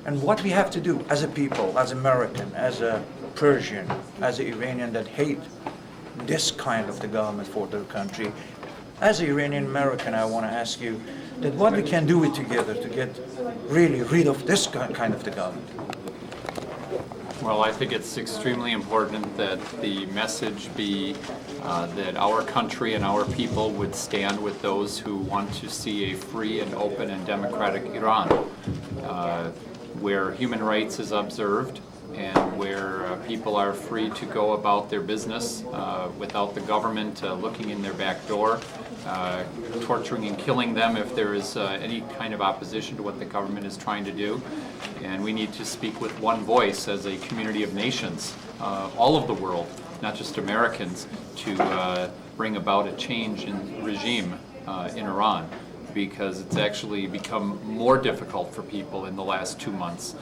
[SPEAKER 7] And what we have to do as a people, as American, as a Persian, as an Iranian that hate this kind of the government for their country. As an Iranian American, I want to ask you that what we can do it together to get really rid of this kind of the government.
[SPEAKER 19] Well, I think it's extremely important that the message be that our country and our people would stand with those who want to see a free and open and democratic Iran, where human rights is observed, and where people are free to go about their business without the government looking in their back door, torturing and killing them if there is any kind of opposition to what the government is trying to do. And we need to speak with one voice as a community of nations, all of the world, not just Americans, to bring about a change in regime in Iran, because it's actually become more difficult for people in the last 2 months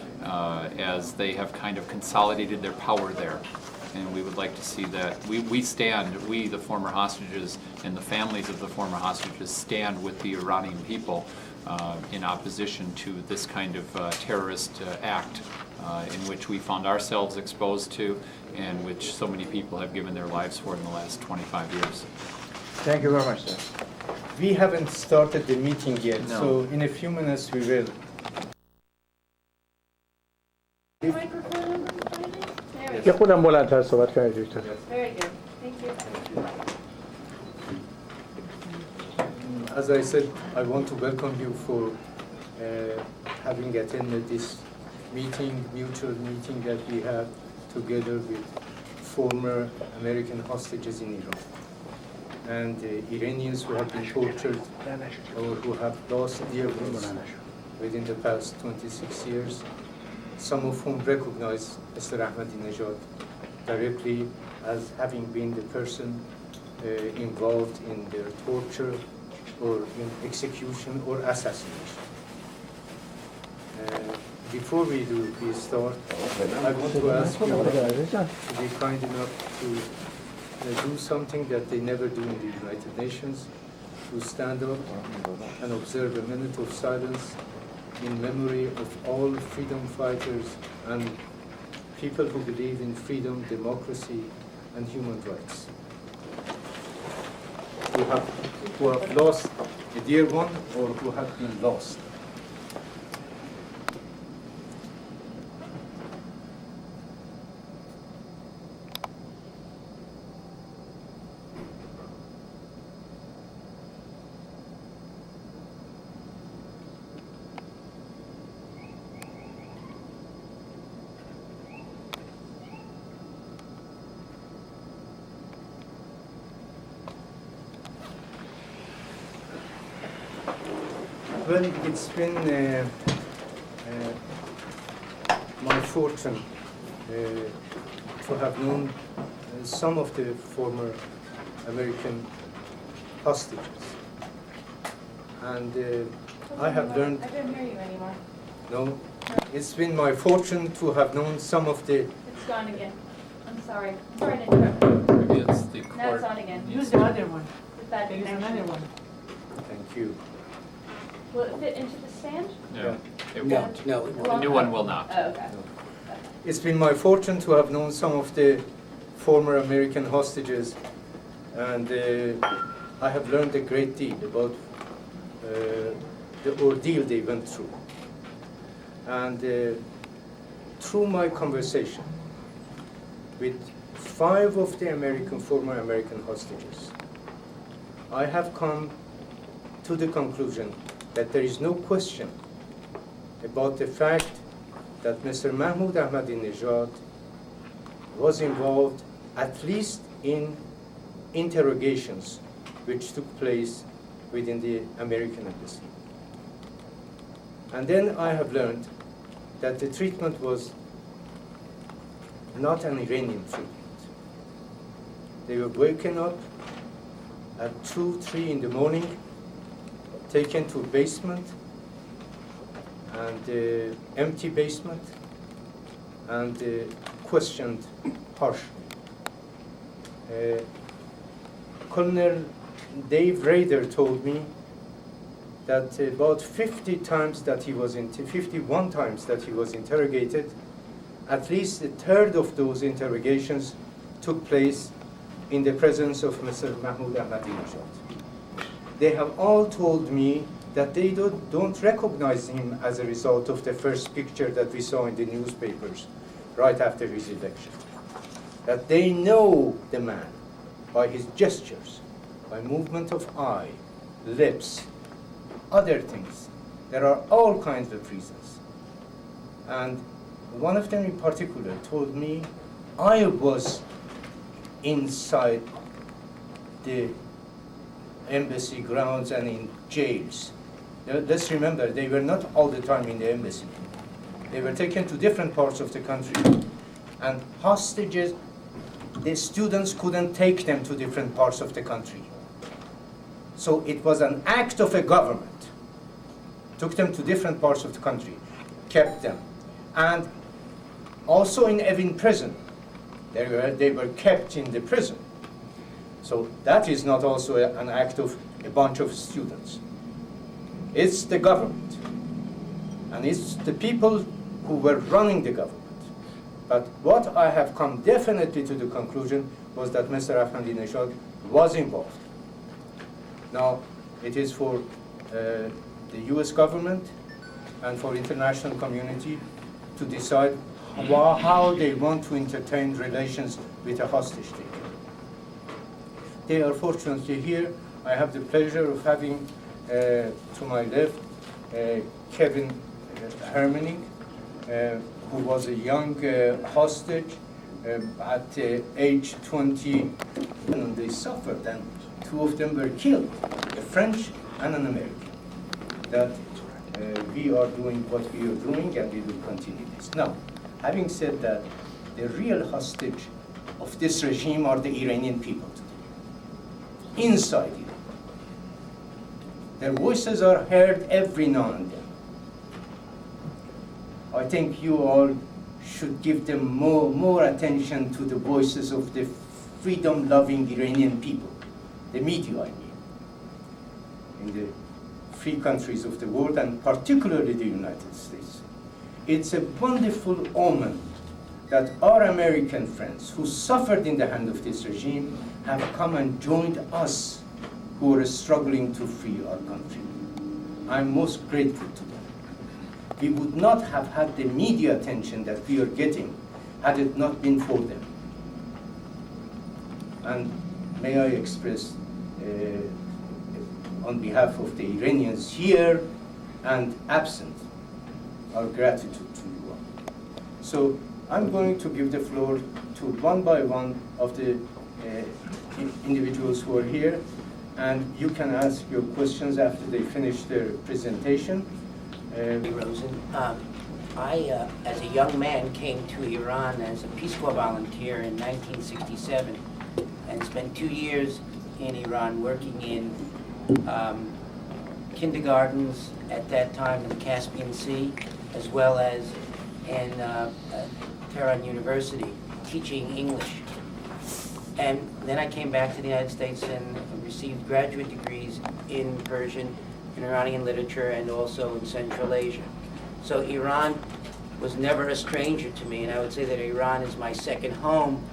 [SPEAKER 19] as they have kind of consolidated their power there. And we would like to see that we stand, we the former hostages and the families of the former hostages stand with the Iranian people in opposition to this kind of terrorist act in which we found ourselves exposed to and which so many people have given their lives for in the last 25 years.
[SPEAKER 3] Thank you very much, sir. We haven't started the meeting yet,
[SPEAKER 19] No.
[SPEAKER 3] so in a few minutes we will.
[SPEAKER 2] یه خودم بلندتر صحبت کنید دکتر.
[SPEAKER 17] Very good. Thank you.
[SPEAKER 3] As I said, I want to welcome you for having attended this meeting, mutual meeting that we have together with former American hostages in Iran and Iranians who have been tortured or who have lost dear ones within the past 26 years, some of whom recognize Mr. Ahmadinejad directly as having been the person involved in their torture or in execution or assassination. Before we start, I want to ask you to be kind enough to do something that they never do in the United Nations, to stand up and observe a minute of silence in memory of all freedom fighters and people who believe in freedom, democracy, and human rights. Who have lost a dear one or who have been lost. Well, it's been my fortune to have known some of the former American hostages. And I have learned...
[SPEAKER 1] I didn't hear you anymore.
[SPEAKER 3] No, it's been my fortune to have known some of the...
[SPEAKER 1] It's gone again. I'm sorry. I'm sorry to interrupt.
[SPEAKER 19] Maybe it's the court.
[SPEAKER 1] Now it's on again.
[SPEAKER 5] Use the other one.
[SPEAKER 1] With that
[SPEAKER 5] There's
[SPEAKER 1] connection.
[SPEAKER 5] another one.
[SPEAKER 3] Thank you.
[SPEAKER 1] Will it fit into the stand?
[SPEAKER 19] No, it
[SPEAKER 3] No.
[SPEAKER 19] won't.
[SPEAKER 20] No, it
[SPEAKER 19] The
[SPEAKER 20] won't.
[SPEAKER 19] new one will not.
[SPEAKER 1] Oh, okay.
[SPEAKER 3] It's been my fortune to have known some of the former American hostages, and I have learned a great deal about the ordeal they went through. And through my conversation with 5 of the former American hostages, I have come to the conclusion that there is no question about the fact that Mr. Mahmoud Ahmadinejad was involved at least in interrogations which took place within the American embassy. And then I have learned that the treatment was not an Iranian treatment. They were waken up at 2, 3 in the morning, taken to a basement, and empty basement, and questioned harshly. Colonel Dave Rader told me that about 51 times that he was interrogated, at least a third of those interrogations took place in the presence of Mr. Mahmoud Ahmadinejad. They have all told me that they don't recognize him as a result of the first picture that we saw in the newspapers right after his election. That they know the man by his gestures, by movement of eye, lips, other things. There are all kinds of reasons. And one of them in particular told me I was inside the embassy grounds and in jails. Let's remember, they were not all the time in the embassy. They were taken to different parts of the country. And hostages, the students couldn't take them to different parts of the country. So it was an act of a government. Took them to different parts of the country, kept them. And also in Evin prison, they were kept in the prison. So that is not also an act of a bunch of students. It's the government. And it's the people who were running the government. But what I have come definitely to the conclusion was that Mr. Ahmadinejad was involved. Now, it is for the US government and for international community to decide how they want to entertain relations with a hostage taker. They are fortunately here. I have the pleasure of having to my left Kevin Hermaning, who was a young hostage at age 20, and they suffered, and 2 of them were killed, a French and an American. That we are doing what we are doing, and we will continue this. Now, having said that, the real hostage
[SPEAKER 5] of this regime are the Iranian people today, inside Iran. Their voices are heard every now and then. I think you all should give them more attention to the voices of the freedom-loving Iranian people, the media, I mean, in the free countries of the world, and particularly the United States. It's a wonderful omen that our American friends who suffered in the hand of this regime have come and joined us who are struggling to free our country. I'm most grateful to them. We would not have had the media attention that we are getting had it not been for them. And may I express on behalf of the Iranians here and absent our gratitude to you all. So I'm going to give the floor to one by one of the individuals who are here, and you can ask your questions after they finish their presentation.
[SPEAKER 4] Rosen, I, as a young man, came to Iran as a Peace Corps volunteer in 1967 and spent 2 years in Iran working in kindergartens at that time in the Caspian Sea, as well as in Tehran University, teaching English. And then I came back to the United States and received graduate degrees in Persian, in Iranian literature, and also in Central Asia. So Iran was never a stranger to me, and I would say that Iran is my second home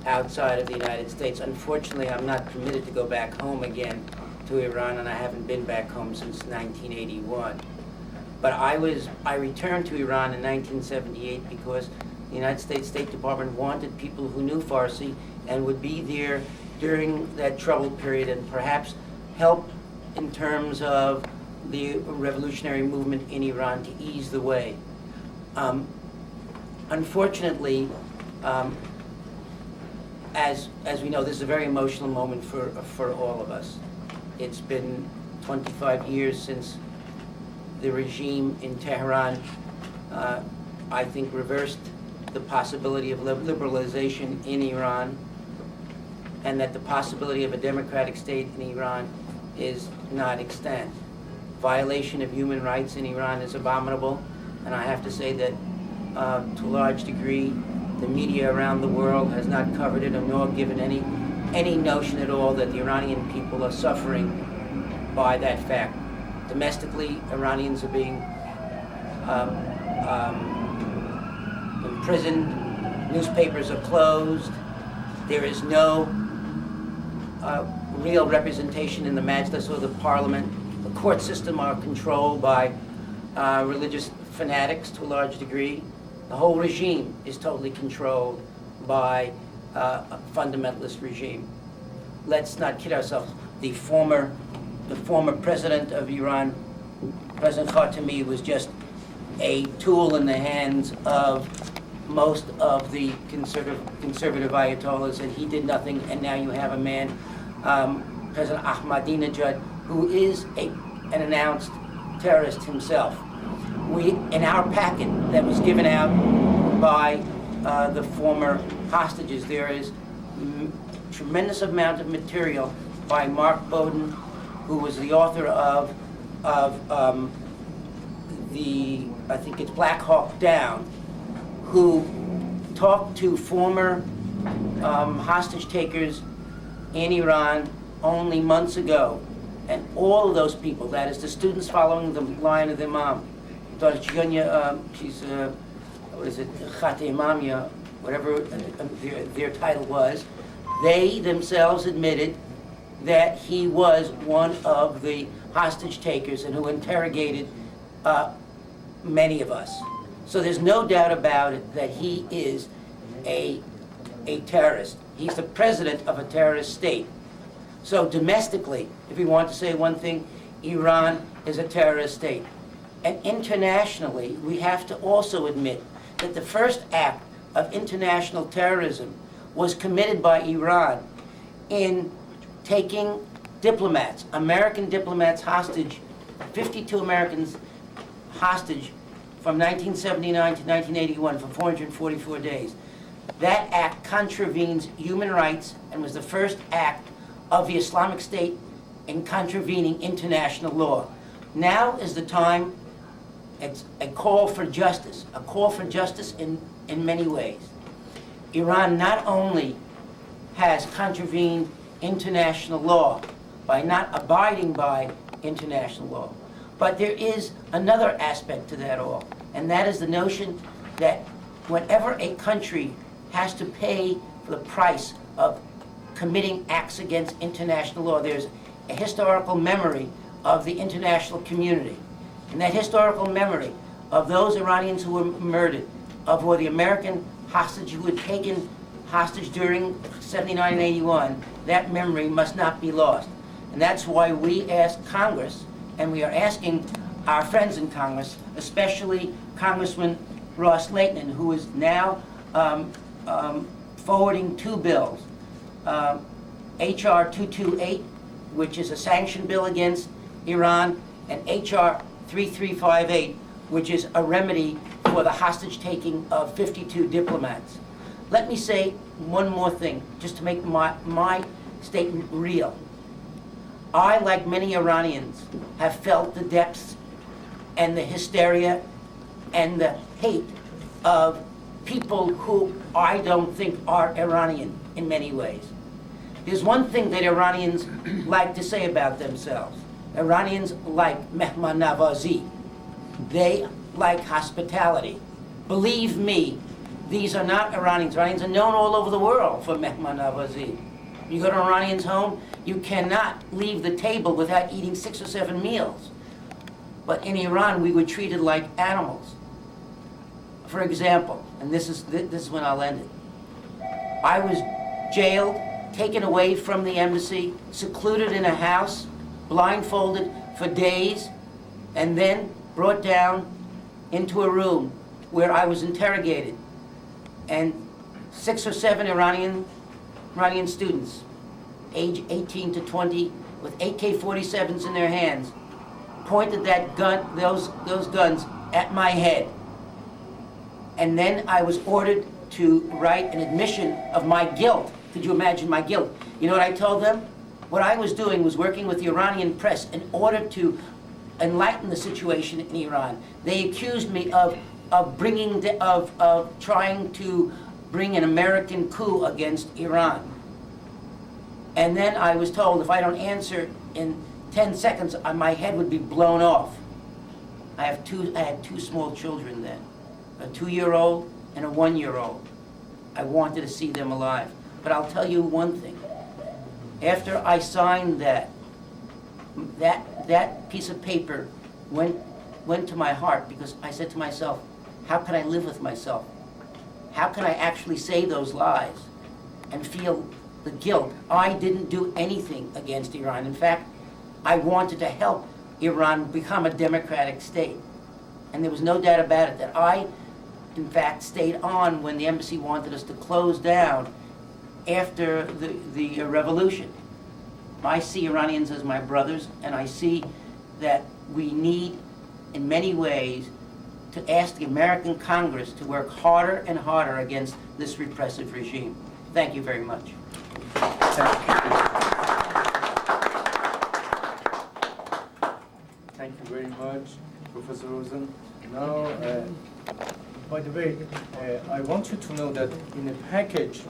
[SPEAKER 4] outside of the United States. Unfortunately, I'm not permitted to go back home again to Iran, and I haven't been back home since 1981. But I returned to Iran in 1978 because the United States State Department wanted people who knew Farsi and would be there during that troubled period and perhaps help in terms of the revolutionary movement in Iran to ease the way. Unfortunately, as we know, this is a very emotional moment for all of us. It's been 25 years since the regime in Tehran, I think, reversed the possibility of liberalization in Iran, and that the possibility of a democratic state in Iran is not extant. Violation of human rights in Iran is abominable, and I have to say that to a large degree, the media around the world has not covered it nor given any notion at all that the Iranian people are suffering by that fact. Domestically, Iranians are being imprisoned, newspapers are closed, there is no real representation in the Majlis or the parliament. The court system are controlled by religious fanatics to a large degree. The whole regime is totally controlled by a fundamentalist regime. Let's not kid ourselves. The former president of Iran, President Khatami, was just a tool in the hands of most of the conservative ayatollahs, and he did nothing. And now you have a man, President Ahmadinejad, who is an announced terrorist himself. In our packet that was given out by the former hostages, there is tremendous amount of material by Mark Bowden, who was the author of I think it's Black Hawk Down, who talked to former hostage takers in Iran only months ago. And all of those people, that is the students following the line of the Imam, she's, what is it, Khat Imamia, whatever their title was, they themselves admitted that he was one of the hostage takers and who interrogated many of us. So there's no doubt about it that he is a terrorist. He's the president of a terrorist state. So domestically, if we want to say one thing, Iran is a terrorist state. And internationally, we have to also admit that the first act of international terrorism was committed by Iran in taking diplomats, American diplomats hostage, 52 Americans hostage from 1979 to 1981 for 444 days. That act contravenes human rights and was the first act of the Islamic State in contravening international law. Now is the time. It's a call for justice in many ways. Iran not only has contravened international law by not abiding by international law, but there is another aspect to that all, and that is the notion that whenever a country has to pay for the price of committing acts against international law, there's a historical memory of the international community. And that historical memory of those Iranians who were murdered, or the American hostage who were taken hostage during 79 and 81, that memory must not be lost. And that's why we ask Congress, and we are asking our friends in Congress, especially Congressman Ross Leighton, who is now forwarding two bills, H.R. 228, which is a sanction bill against Iran, and H.R. 3358, which is a remedy for the hostage-taking of 52 diplomats. Let me say one more thing, just to make my statement real. I, like many Iranians, have felt the depths and the hysteria and the hate of people who I don't think are Iranian in many ways. There's one thing that Iranians like to say about themselves. Iranians like Mehman Navazi. They like hospitality. Believe me, these are not Iranians. Iranians are known all over the world for Mehman Navazi. You go to an Iranian's home, you cannot leave the table without eating 6 or 7 meals. But in Iran, we were treated like animals. For example, and this is when I'll end it. I was jailed, taken away from the embassy, secluded in a house, blindfolded for days, and then brought down into a room where I was interrogated. And 6 or 7 Iranian students, age 18 to 20, with AK-47s in their hands, pointed those guns at my head. And then I was ordered to write an admission of my guilt. Could you imagine my guilt? You know what I told them? What I was doing was working with the Iranian press in order to enlighten the situation in Iran. They accused me of trying to bring an American coup against Iran. And then I was told if I don't answer in 10 seconds, my head would be blown off. I had 2 small children then, a 2-year-old and a 1-year-old. I wanted to see them alive. But I'll tell you one thing. After I signed that piece of paper went to my heart, because I said to myself, how can I live with myself? How can I actually say those lies and feel the guilt? I didn't do anything against Iran. In fact, I wanted to help Iran become a democratic state. And there was no doubt about it that I, in fact, stayed on when the embassy wanted us to close down after the revolution. I see Iranians as my brothers, and I see that we need, in many ways, to ask the American Congress to work harder and harder against this repressive regime. Thank you very much.
[SPEAKER 5] Thank you very much, Professor Rosen. Now, by the way, I want you to know that in a package,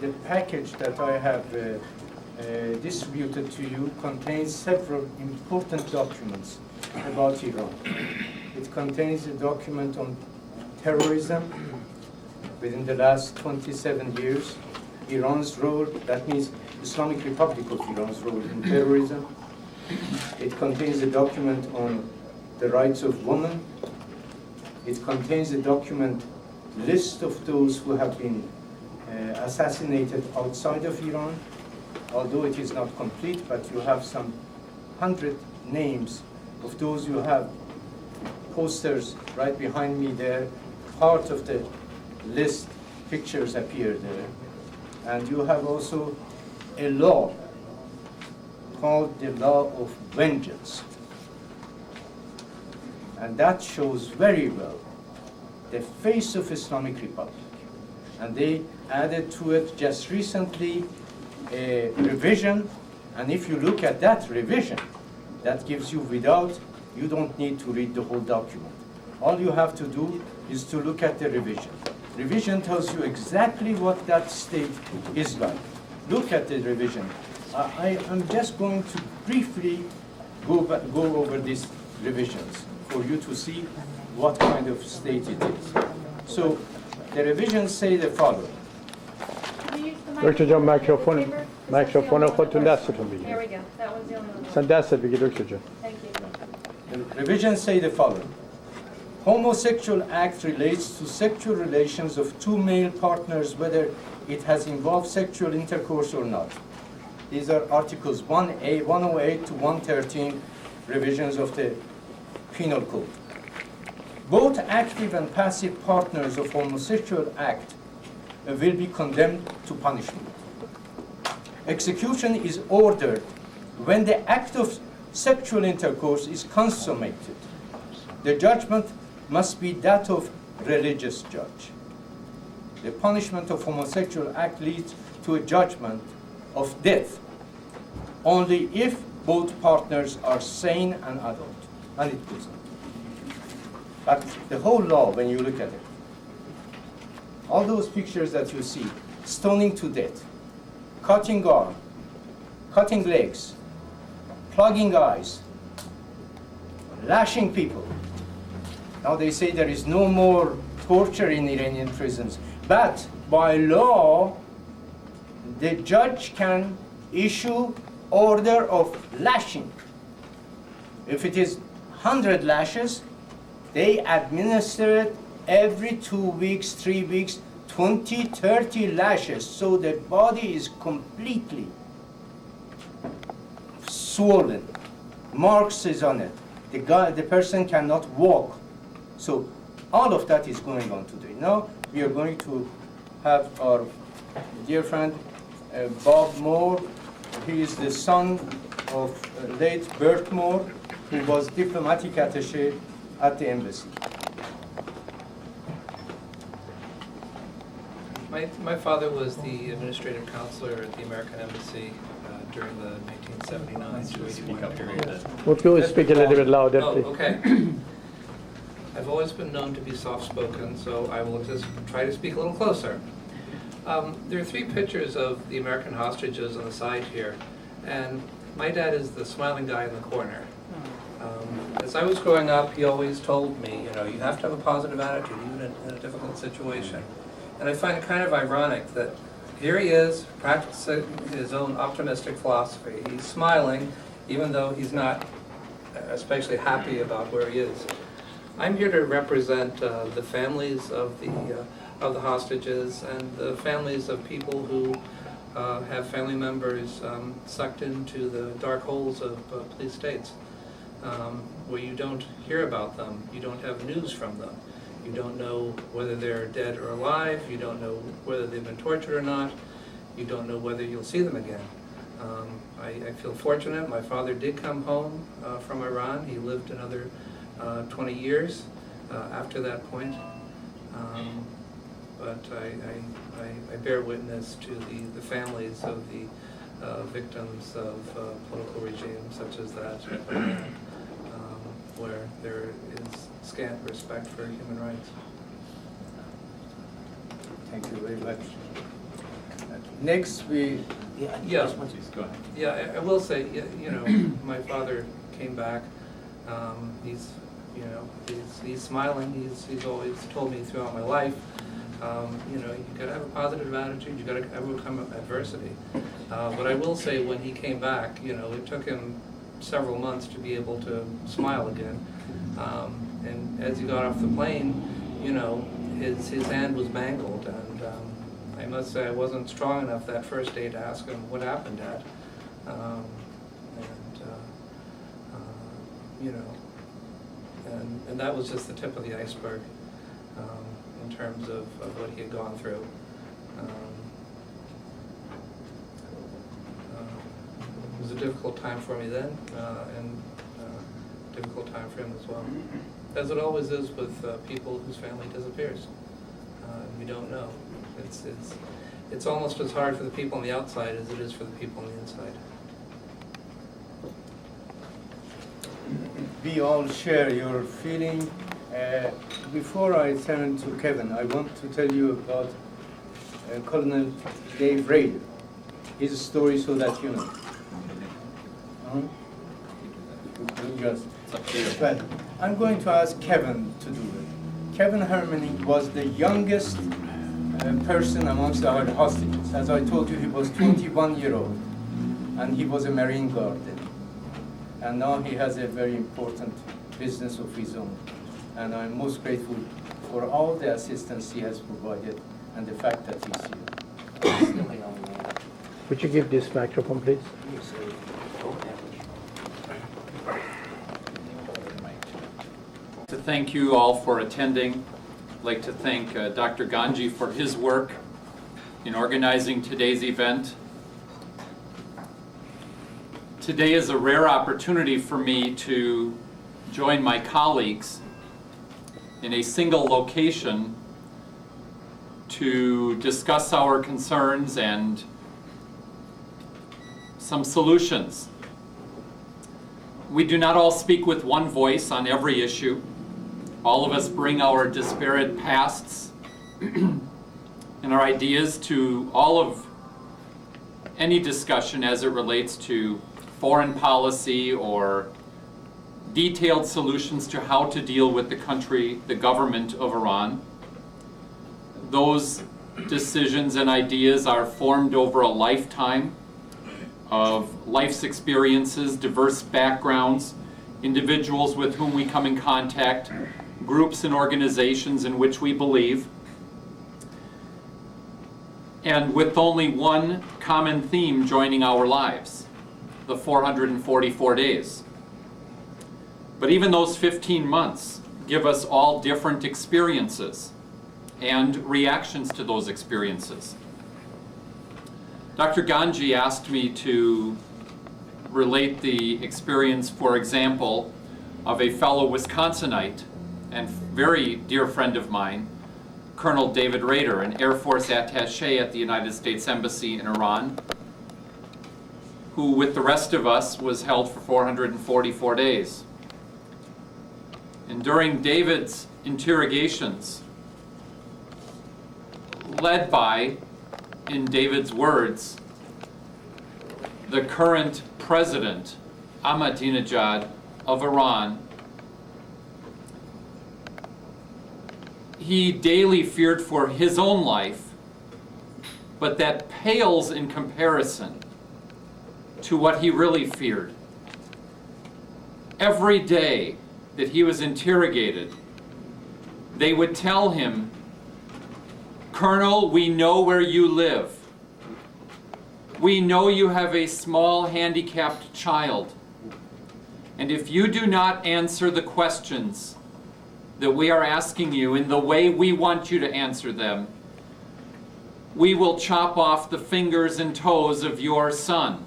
[SPEAKER 5] the package that I have distributed to you contains several important documents about Iran. It contains a document on terrorism within the last 27 years, Iran's role, that means Islamic Republic of Iran's role in terrorism. It contains a document on the rights of women. It contains a document list of those who have been assassinated outside of Iran, although it is not complete, but you have some 100 names of those who have posters right behind me there. Part of the list, pictures appear there. And you have also a law called the Law of Vengeance. And that shows very well the face of Islamic Republic. And they added to it just recently a revision, and if you look at that revision, that gives you you don't need to read the whole document. All you have to do is to look at the revision. Revision tells you exactly what that state is like. Look at the revision. I'm just going to briefly go over these revisions for you to see what kind of state it is. So the revisions say the following.
[SPEAKER 2] دکتر جان میکروفون خودتون دستتون بگیرید.
[SPEAKER 1] There we go. That was the only one.
[SPEAKER 2] اصلا دستت بگیر دکتر جان.
[SPEAKER 1] Thank you.
[SPEAKER 5] The revisions say the following. Homosexual act relates to sexual relations of two male partners, whether it has involved sexual intercourse or not. These are articles 108 to 113 revisions of the Penal Code. Both active and passive partners of homosexual act will be condemned to punishment. Execution is ordered when the act of sexual intercourse is consummated. The judgment must be that of religious judge. The punishment of homosexual act leads to a judgment of death only if both partners are sane and adult. And it goes on. But the whole law, when you look at it, all those pictures that you see, stoning to death, cutting arm, cutting legs, plugging eyes, lashing people. Now they say there is no more torture in Iranian prisons, but by law, the judge can issue order of lashing. If it is 100 lashes, they administer it every 2 weeks, 3 weeks, 20, 30 lashes, so the body is completely swollen. Marks is on it. The person cannot walk. So all of that is going on today. Now we are going to have our dear friend Bob Moore. He is the son of late Bert Moore, who was diplomatic attaché at the embassy.
[SPEAKER 21] My father was the administrative counselor at the American Embassy during the 1979 to 81 period.
[SPEAKER 2] Would you speak a little bit louder, please?
[SPEAKER 21] Oh, okay. I've always been known to be soft-spoken, so I will just try to speak a little closer. There are 3 pictures of the American hostages on the side here, and my dad is the smiling guy in the corner. As I was growing up, he always told me, you have to have a positive attitude, even in a difficult situation. And I find it kind of ironic that here he is, practicing his own optimistic philosophy. He's smiling, even though he's not especially happy about where he is. I'm here to represent the families of the hostages and the families of people who have family members sucked into the dark holes of police states, where you don't hear about them, you don't have news from them. You don't know whether they're dead or alive, you don't know whether they've been tortured or not, you don't know whether you'll see them again. I feel fortunate. My father did come home from Iran. He lived another 20 years after that point. But I bear witness to the families of the victims of political regimes such as that, where there is scant respect for human rights.
[SPEAKER 5] Thank you very much. Next, we...
[SPEAKER 21] Yeah, yeah, I will say, my father came back. He's smiling. He's always told me throughout my life, you gotta have a positive attitude. You gotta overcome adversity. But I will say, when he came back, it took him several months to be able to smile again. And as he got off the plane, his hand was mangled, and I must say I wasn't strong enough that first day to ask him what happened, Dad. And that was just the tip of the iceberg in terms of what he had gone through. It was a difficult time for me then, and difficult time for him as well. As it always is with people whose family disappears. We don't know. It's almost as hard for the people on the outside as it is for the people on the inside.
[SPEAKER 5] We all share your feeling. Before I turn to Kevin, I want to tell you about Colonel Dave Raider, his story so that you know. Well, I'm going to ask Kevin to do it. Kevin Herman was the youngest person amongst our hostages. As I told you, he was 21-year-old, and he was a Marine Guard then. And now he has a very important business of his own. And I'm most grateful for all the assistance he has provided and the fact that he's here.
[SPEAKER 2] Would you give this microphone, please?
[SPEAKER 19] To thank you all for attending. I'd like to thank Dr. Ganji for his work in organizing today's event. Today is a rare opportunity for me to join my colleagues in a single location to discuss our concerns and some solutions. We do not all speak with one voice on every issue. All of us bring our disparate pasts and our ideas to all of any discussion as it relates to foreign policy or detailed solutions to how to deal with the country, the government of Iran. Those decisions and ideas are formed over a lifetime of life's experiences, diverse backgrounds, individuals with whom we come in contact, groups and organizations in which we believe, and with only one common theme joining our lives, the 444 days. But even those 15 months give us all different experiences and reactions to those experiences. Dr. Ganji asked me to relate the experience, for example, of a fellow Wisconsinite and very dear friend of mine, Colonel David Raider, an Air Force attaché at the United States Embassy in Iran, who with the rest of us was held for 444 days. And during David's interrogations, led by, in David's words, the current president, Ahmadinejad of Iran, he daily feared for his own life, but that pales in comparison to what he really feared. Every day that he was interrogated, they would tell him, "Colonel, we know where you live. We know you have a small handicapped child. And if you do not answer the questions that we are asking you in the way we want you to answer them, we will chop off the fingers and toes of your son,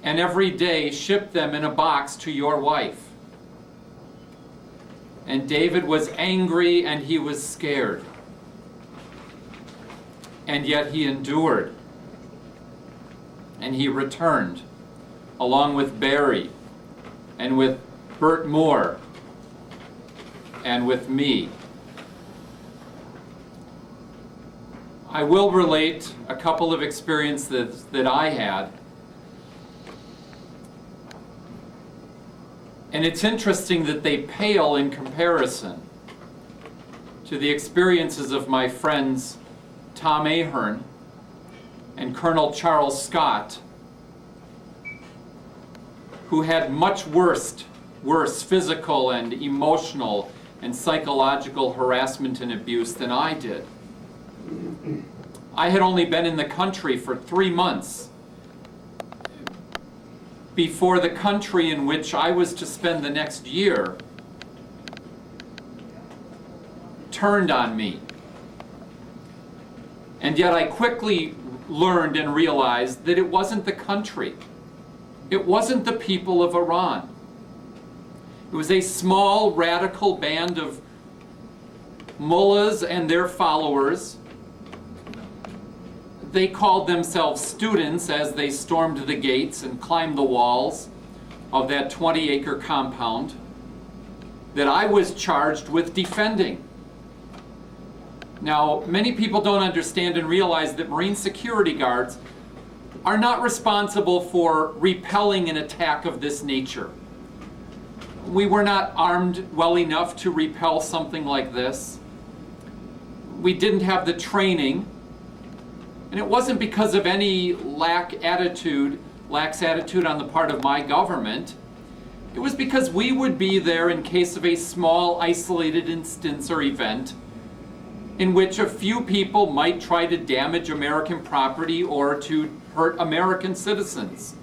[SPEAKER 19] and every day ship them in a box to your wife." And David was angry and he was scared. And yet he endured. And he returned, along with Barry, and with Bert Moore, and with me. I will relate a couple of experiences that I had. And it's interesting that they pale in comparison to the experiences of my friends Tom Ahern and Colonel Charles Scott, who had much worse physical and emotional and psychological harassment and abuse than I did. I had only been in the country for 3 months before the country in which I was to spend the next year turned on me. And yet I quickly learned and realized that it wasn't the country. It wasn't the people of Iran. It was a small, radical band of mullahs and their followers. They called themselves students as they stormed the gates and climbed the walls of that 20-acre compound that I was charged with defending. Now, many people don't understand and realize that Marine security guards are not responsible for repelling an attack of this nature. We were not armed well enough to repel something like this. We didn't have the training. And it wasn't because of any lax attitude on the part of my government. It was because we would be there in case of a small, isolated instance or event in which a few people might try to damage American property or to hurt American citizens.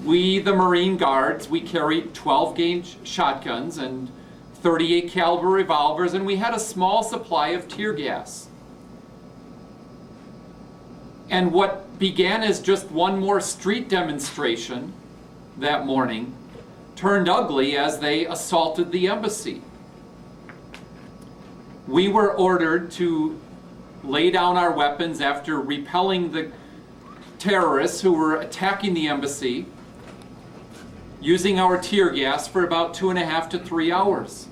[SPEAKER 19] We, the Marine Guards, we carried 12-gauge shotguns and 38 caliber revolvers, and we had a small supply of tear gas. And what began as just one more street demonstration that morning turned ugly as they assaulted the embassy. We were ordered to lay down our weapons after repelling the terrorists who were attacking the embassy, using our tear gas for about 2.5 to 3 hours.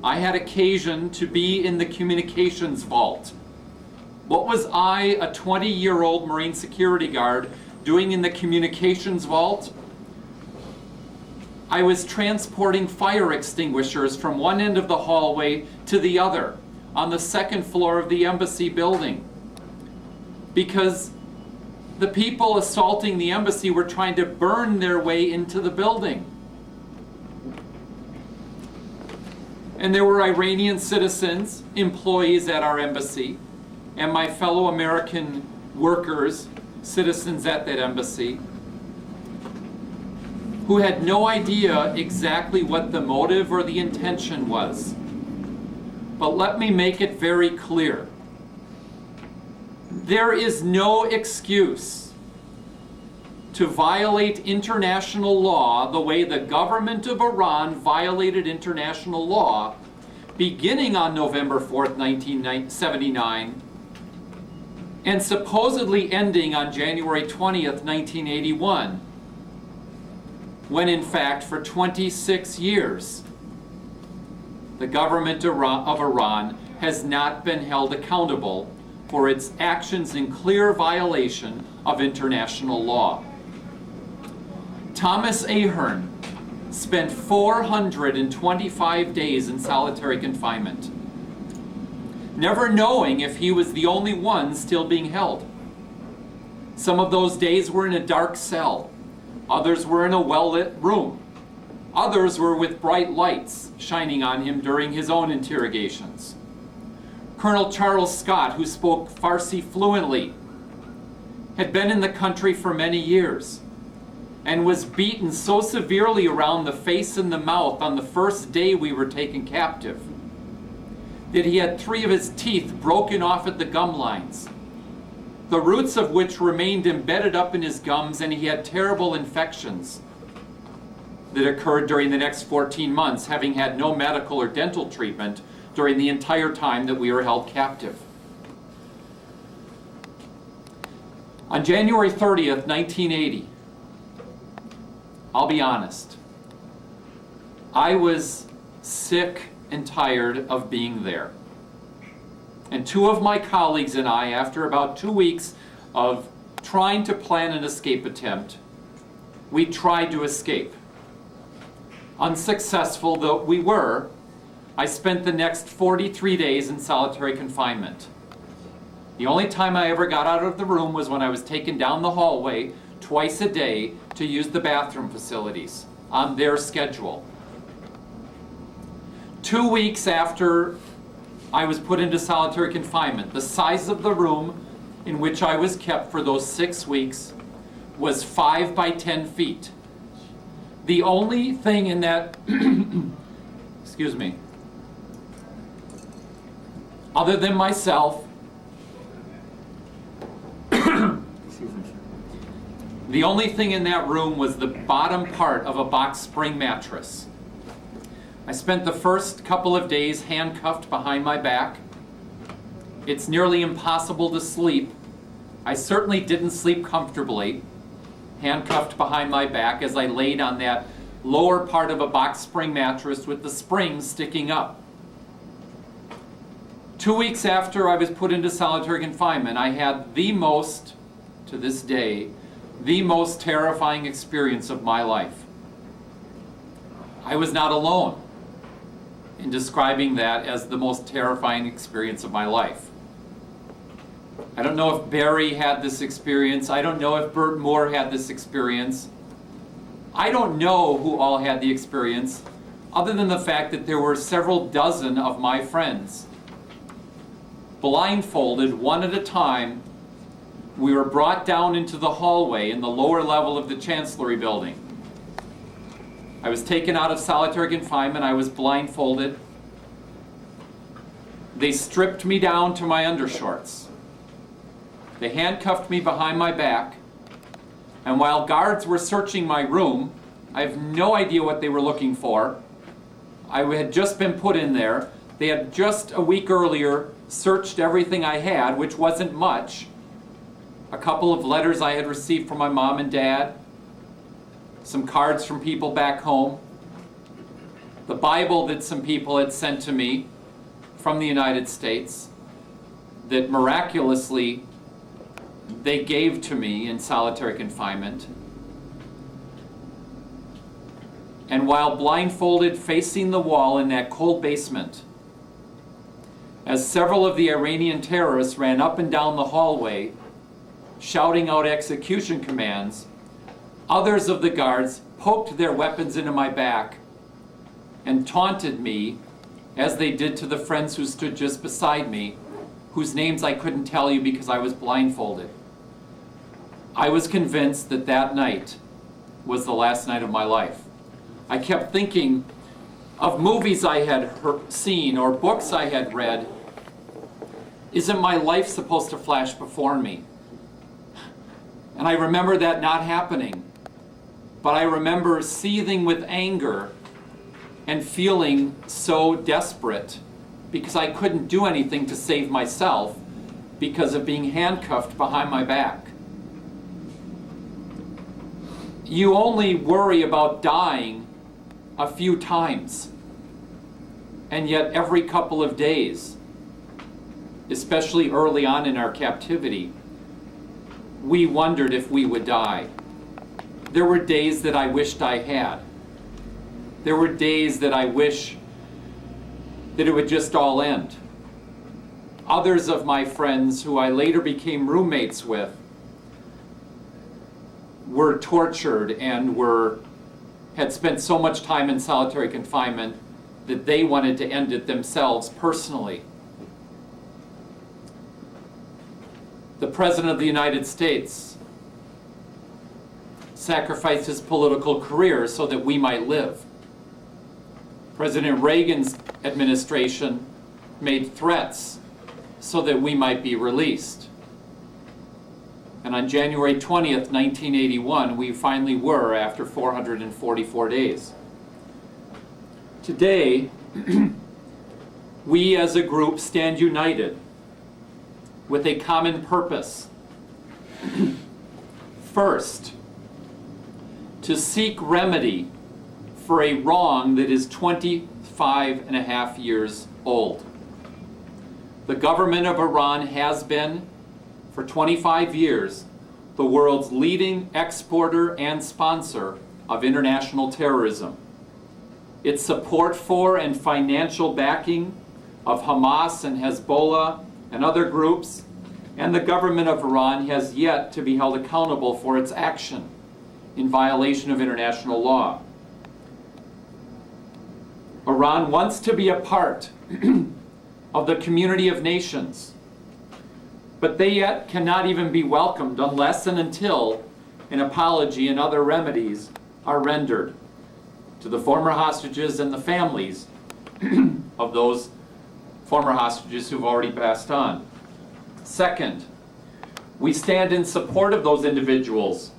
[SPEAKER 19] I had occasion to be in the communications vault. What was I, a 20-year-old Marine security guard, doing in the communications vault? I was transporting fire extinguishers from one end of the hallway to the other on the second floor of the embassy building, because the people assaulting the embassy were trying to burn their way into the building. And there were Iranian citizens, employees at our embassy, and my fellow American workers, citizens at that embassy, who had no idea exactly what the motive or the intention was. But let me make it very clear. There is no excuse to violate international law the way the government of Iran violated international law beginning on November 4th, 1979, and supposedly ending on January 20th, 1981, when in fact for 26 years the government of Iran has not been held accountable for its actions in clear violation of international law. Thomas Ahern spent 425 days in solitary confinement, never knowing if he was the only one still being held. Some of those days were in a dark cell. Others were in a well-lit room. Others were with bright lights shining on him during his own interrogations. Colonel Charles Scott, who spoke Farsi fluently, had been in the country for many years and was beaten so severely around the face and the mouth on the first day we were taken captive that he had 3 of his teeth broken off at the gum lines, the roots of which remained embedded up in his gums, and he had terrible infections that occurred during the next 14 months, having had no medical or dental treatment during the entire time that we were held captive. On January 30th, 1980, I'll be honest, I was sick and tired of being there. And 2 of my colleagues and I, after about 2 weeks of trying to plan an escape attempt, we tried to escape. Unsuccessful though we were, I spent the next 43 days in solitary confinement. The only time I ever got out of the room was when I was taken down the hallway twice a day to use the bathroom facilities on their schedule. 2 weeks after I was put into solitary confinement, the size of the room in which I was kept for those 6 weeks was 5 by 10 feet. The only thing in that, excuse me, other than myself, The only thing in that room was the bottom part of a box spring mattress. I spent the first couple of days handcuffed behind my back. It's nearly impossible to sleep. I certainly didn't sleep comfortably, handcuffed behind my back as I laid on that lower part of a box spring mattress with the springs sticking up. 2 weeks after I was put into solitary confinement, I had the most, to this day, the most terrifying experience of my life. I was not alone in describing that as the most terrifying experience of my life. I don't know if Barry had this experience. I don't know if Bert Moore had this experience. I don't know who all had the experience, other than the fact that there were several dozen of my friends. Blindfolded, one at a time, we were brought down into the hallway in the lower level of the Chancellery building. I was taken out of solitary confinement. I was blindfolded. They stripped me down to my undershorts. They handcuffed me behind my back, and while guards were searching my room, I have no idea what they were looking for. I had just been put in there. They had just a week earlier searched everything I had, which wasn't much. A couple of letters I had received from my mom and dad, some cards from people back home, the Bible that some people had sent to me from the United States that miraculously they gave to me in solitary confinement. And while blindfolded facing the wall in that cold basement, as several of the Iranian terrorists ran up and down the hallway shouting out execution commands, others of the guards poked their weapons into my back and taunted me, as they did to the friends who stood just beside me, whose names I couldn't tell you because I was blindfolded. I was convinced that that night was the last night of my life. I kept thinking of movies I had seen or books I had read. Isn't my life supposed to flash before me? And I remember that not happening. But I remember seething with anger and feeling so desperate because I couldn't do anything to save myself because of being handcuffed behind my back. You only worry about dying a few times. And yet every couple of days, especially early on in our captivity, we wondered if we would die. There were days that I wished I had. There were days that I wish that it would just all end. Others of my friends who I later became roommates with were tortured and had spent so much time in solitary confinement that they wanted to end it themselves personally. The President of the United States sacrificed his political career so that we might live. President Reagan's administration made threats so that we might be released. And on January 20th, 1981, we finally were after 444 days. Today, we as a group stand united with a common purpose. First, to seek remedy for a wrong that is 25 and a half years old. The government of Iran has been, for 25 years, the world's leading exporter and sponsor of international terrorism. Its support for and financial backing of Hamas and Hezbollah and other groups, and the government of Iran has yet to be held accountable for its action in violation of international law. Iran wants to be a part of the community of nations, but they yet cannot even be welcomed unless and until an apology and other remedies are rendered to the former hostages and the families of those former hostages who've already passed on. Second, we stand in support of those individuals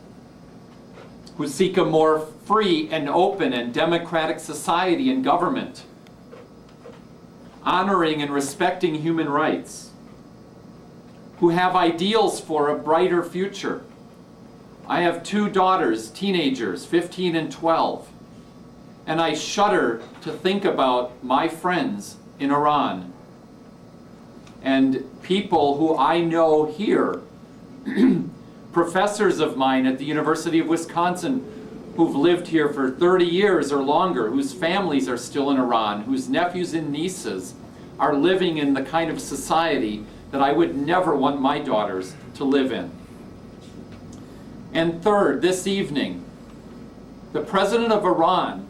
[SPEAKER 19] who seek a more free and open and democratic society and government, honoring and respecting human rights, who have ideals for a brighter future. I have 2 daughters, teenagers, 15 and 12, and I shudder to think about my friends in Iran and people who I know here, professors of mine at the University of Wisconsin who've lived here for 30 years or longer, whose families are still in Iran, whose nephews and nieces are living in the kind of society that I would never want my daughters to live in. And third, this evening, the president of Iran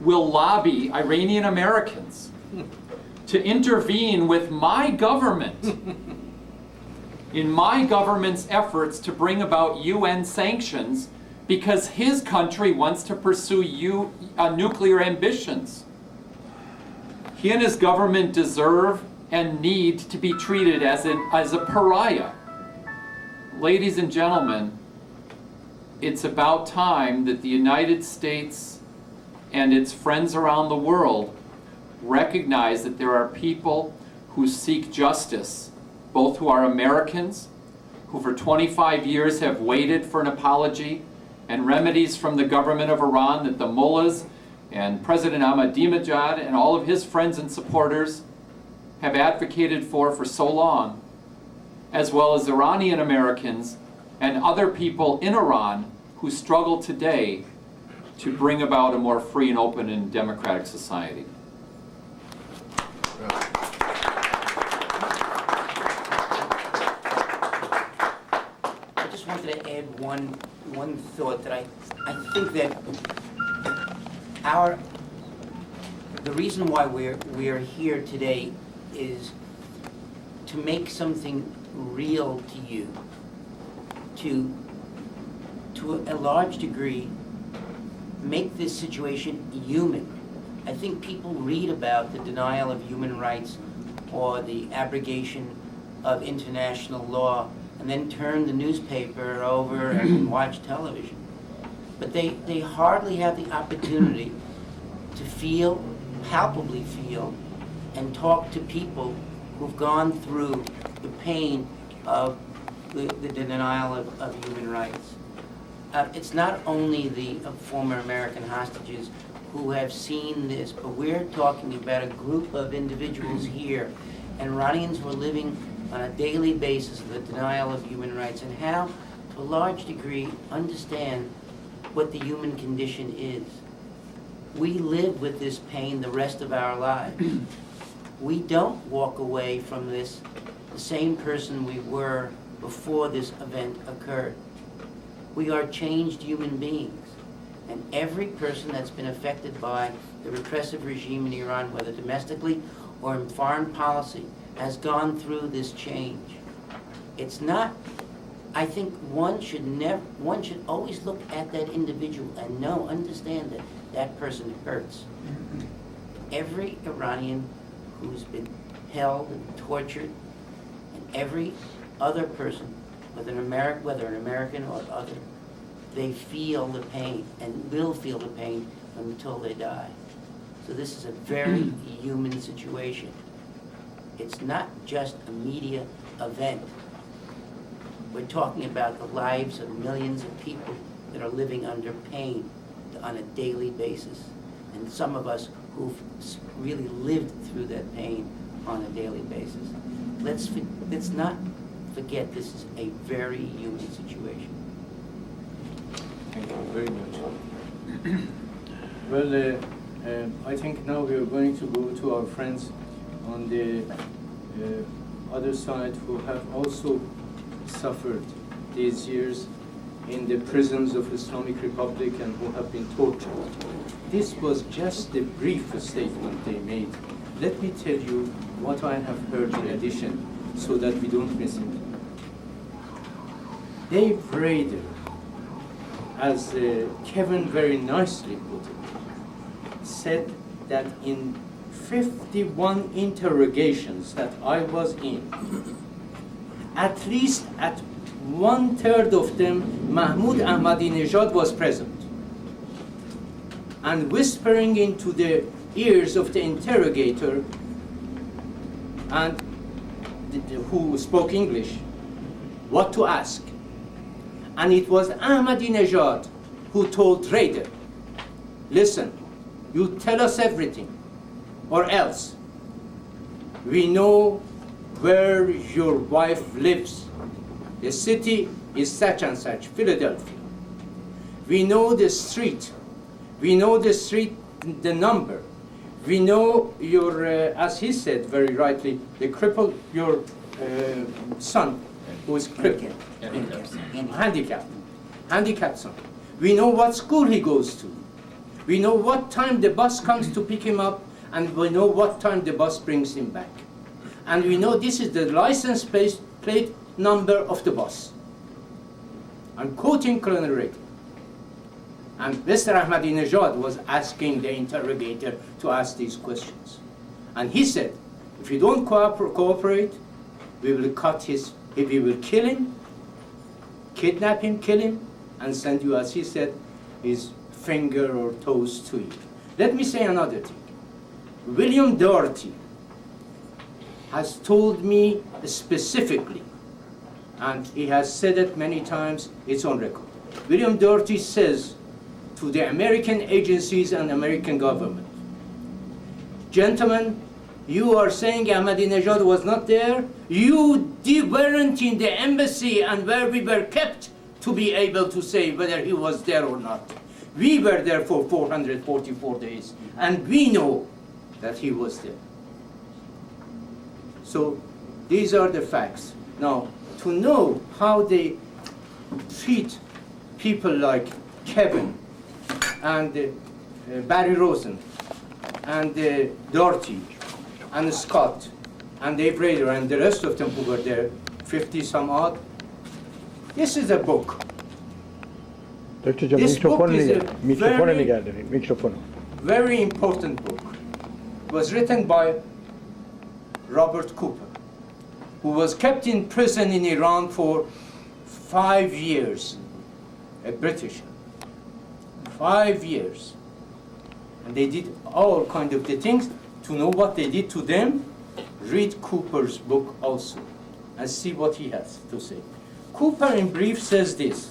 [SPEAKER 19] will lobby Iranian Americans to intervene with my government in my government's efforts to bring about UN sanctions because his country wants to pursue nuclear ambitions. He and his government deserve and need to be treated as a pariah. Ladies and gentlemen, it's about time that the United States and its friends around the world recognize that there are people who seek justice, both who are Americans, who for 25 years have waited for an apology and remedies from the government of Iran that the mullahs and President Ahmadinejad and all of his friends and supporters have advocated for so long, as well as Iranian Americans and other people in Iran who struggle today to bring about a more free and open and democratic society.
[SPEAKER 4] I just wanted to add one thought that I think that the reason why we're here today is to make something real to you, to a large degree make this situation human. I think people read about the denial of human rights or the abrogation of international law and then turn the newspaper over and watch television. But they hardly have the opportunity to feel, palpably feel, and talk to people who've gone through the pain of the denial of human rights. It's not only the former American hostages who have seen this, but we're talking about a group of individuals here, and Iranians who are living on a daily basis of the denial of human rights and how, to a large degree, understand what the human condition is. We live with this pain the rest of our lives. We don't walk away from this the same person we were before this event occurred. We are changed human beings. And every person that's been affected by the repressive regime in Iran, whether domestically or in foreign policy, has gone through this change. It's not, I think one should always look at that individual and understand that that person hurts. Every Iranian who's been held and tortured, and every other person, whether an American or other, they feel the pain and will feel the pain until they die. So this is a very human situation. It's not just a media event. We're talking about the lives of millions of people that are living under pain on a daily basis. And some of us who've really lived through that pain on a daily basis. Let's not forget this is a very human situation.
[SPEAKER 3] Thank you very much.
[SPEAKER 5] Well, I think now we are going to go to our friends on the other side who have also suffered these years in the prisons of Islamic Republic and who have been tortured. This was just the brief statement they made. Let me tell you what I have heard in addition so that we don't miss it. Dave Rader, as Kevin very nicely put it, said that in 51 interrogations that I was in, at least at 1/3 of them, Mahmoud Ahmadinejad was present. And whispering into the ears of the interrogator, and who spoke English, what to ask. And it was Ahmadinejad who told Raider, listen, you tell us everything, or else we know where your wife lives. The city is such and such, Philadelphia. We know the street. We know the street, the number. We know your, as he said very rightly, the crippled, your son, who is crippled, handicapped son. We know what school he goes to. We know what time the bus comes to pick him up, and we know what time the bus brings him back. And we know this is the license plate number of the bus. I'm quoting Colonel Raider. And Mr. Ahmadinejad was asking the interrogator to ask these questions. And he said, if you don't cooperate, we will cut his, if we will kill him, kidnap him, kill him, and send you, as he said, his finger or toes to you. Let me say another thing. William Doherty has told me specifically, and he has said it many times, it's on record. William Doherty says to the American agencies and American government, gentlemen, you are saying Ahmadinejad was not there. You weren't in the embassy and where we were kept to be able to say whether he was there or not. We were there for 444 days, and we know that he was there. So these are the facts. Now, to know how they treat people like Kevin and Barry Rosen and Doherty and Scott and Dave Raider and the rest of them who were there, 50 some odd. This is a book.
[SPEAKER 2] دکتر جان میکروفون نگه دارید میکروفون.
[SPEAKER 5] Very important book. It was written by Robert Cooper, who was kept in prison in Iran for 5 years, a British. 5 years. And they did all kind of the things. To know what they did to them, read Cooper's book also and see what he has to say. Cooper in brief says this.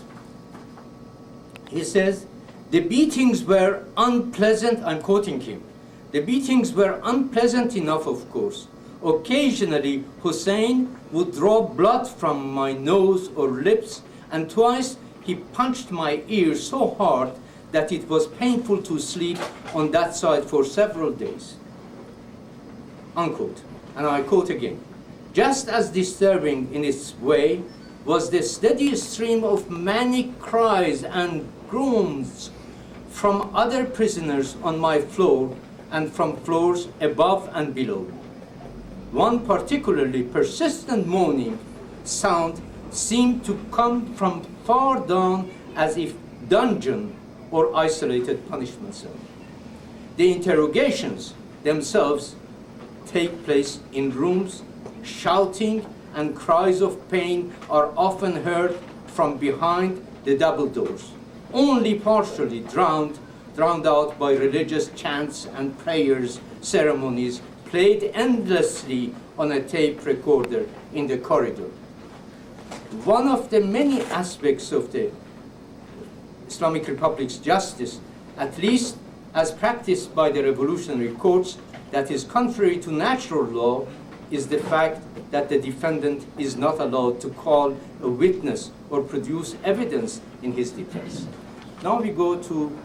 [SPEAKER 5] He says, the beatings were unpleasant, I'm quoting him, the beatings were unpleasant enough, of course. Occasionally, Hussein would draw blood from my nose or lips, and twice he punched my ear so hard that it was painful to sleep on that side for several days. Unquote. And I quote again. Just as disturbing in its way was the steady stream of manic cries and groans from other prisoners on my floor and from floors above and below. One particularly persistent moaning sound seemed to come from far down, as if dungeon or isolated punishment cell. The interrogations themselves take place in rooms. Shouting and cries of pain are often heard from behind the double doors, only partially drowned out by religious chants and prayers, ceremonies played endlessly on a tape recorder in the corridor. One of the many aspects of the Islamic Republic's justice, at least as practiced by the revolutionary courts, that is contrary to natural law, is the fact that the defendant is not allowed to call a witness or produce evidence in his defense. Now we go to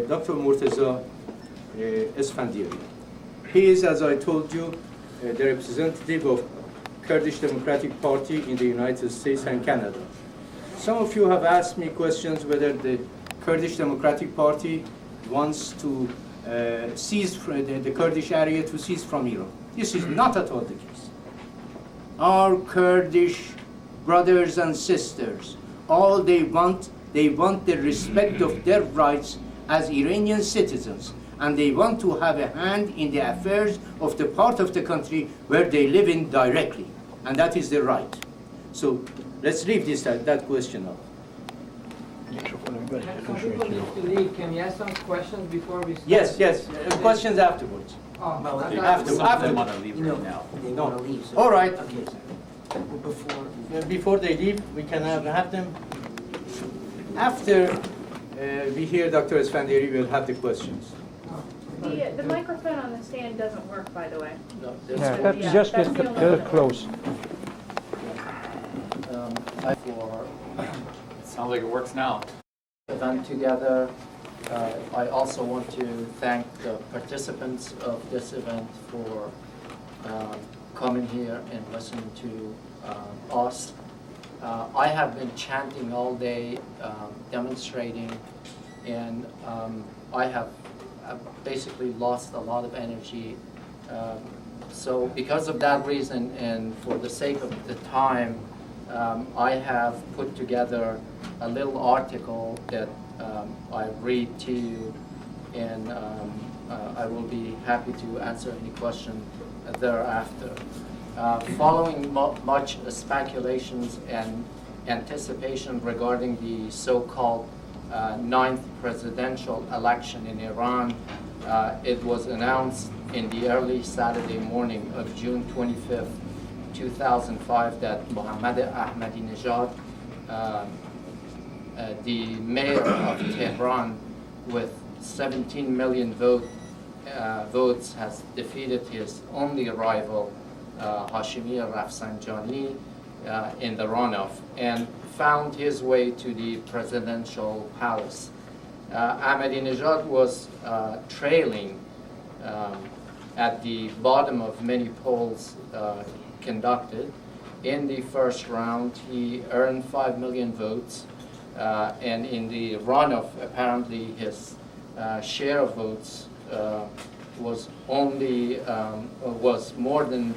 [SPEAKER 5] Dr. Murtaza Esfandiari. He is, as I told you, the representative of Kurdish Democratic Party in the United States and Canada. Some of you have asked me questions whether the Kurdish Democratic Party wants to seize the Kurdish area to seize from Iran. This is not at all the case. Our Kurdish brothers and sisters, all they want the respect of their rights as Iranian citizens, and they want to have a hand in the affairs of the part of the country where they live in directly, and that is their right. So Let's leave that question up.
[SPEAKER 8] Can we ask some questions before we start?
[SPEAKER 5] Yes, questions afterwards. After. No. All right. Before they leave, we can have them. After we hear Dr. Esfandiyari, we'll have the questions.
[SPEAKER 1] The microphone on the stand doesn't work, by the way.
[SPEAKER 7] No, just get close.
[SPEAKER 19] It sounds like it works now.
[SPEAKER 22] Event together. I also want to thank the participants of this event for coming here and listening to us. I have been chanting all day, demonstrating, and I have basically lost a lot of energy. So because of that reason and for the sake of the time, I have put together a little article that I read to you, and I will be happy to answer any question thereafter. Following much speculations and anticipation regarding the so-called 9th presidential election in Iran, it was announced in the early Saturday morning of June 25th, 2005, that Mohammad Ahmadinejad, the mayor of Tehran, with 17 million votes, has defeated his only rival, Hashemi Rafsanjani, in the runoff, and found his way to the presidential palace. Ahmadinejad was trailing at the bottom of many polls conducted. In the first round, he earned 5 million votes, and in the runoff, apparently his share of votes was more than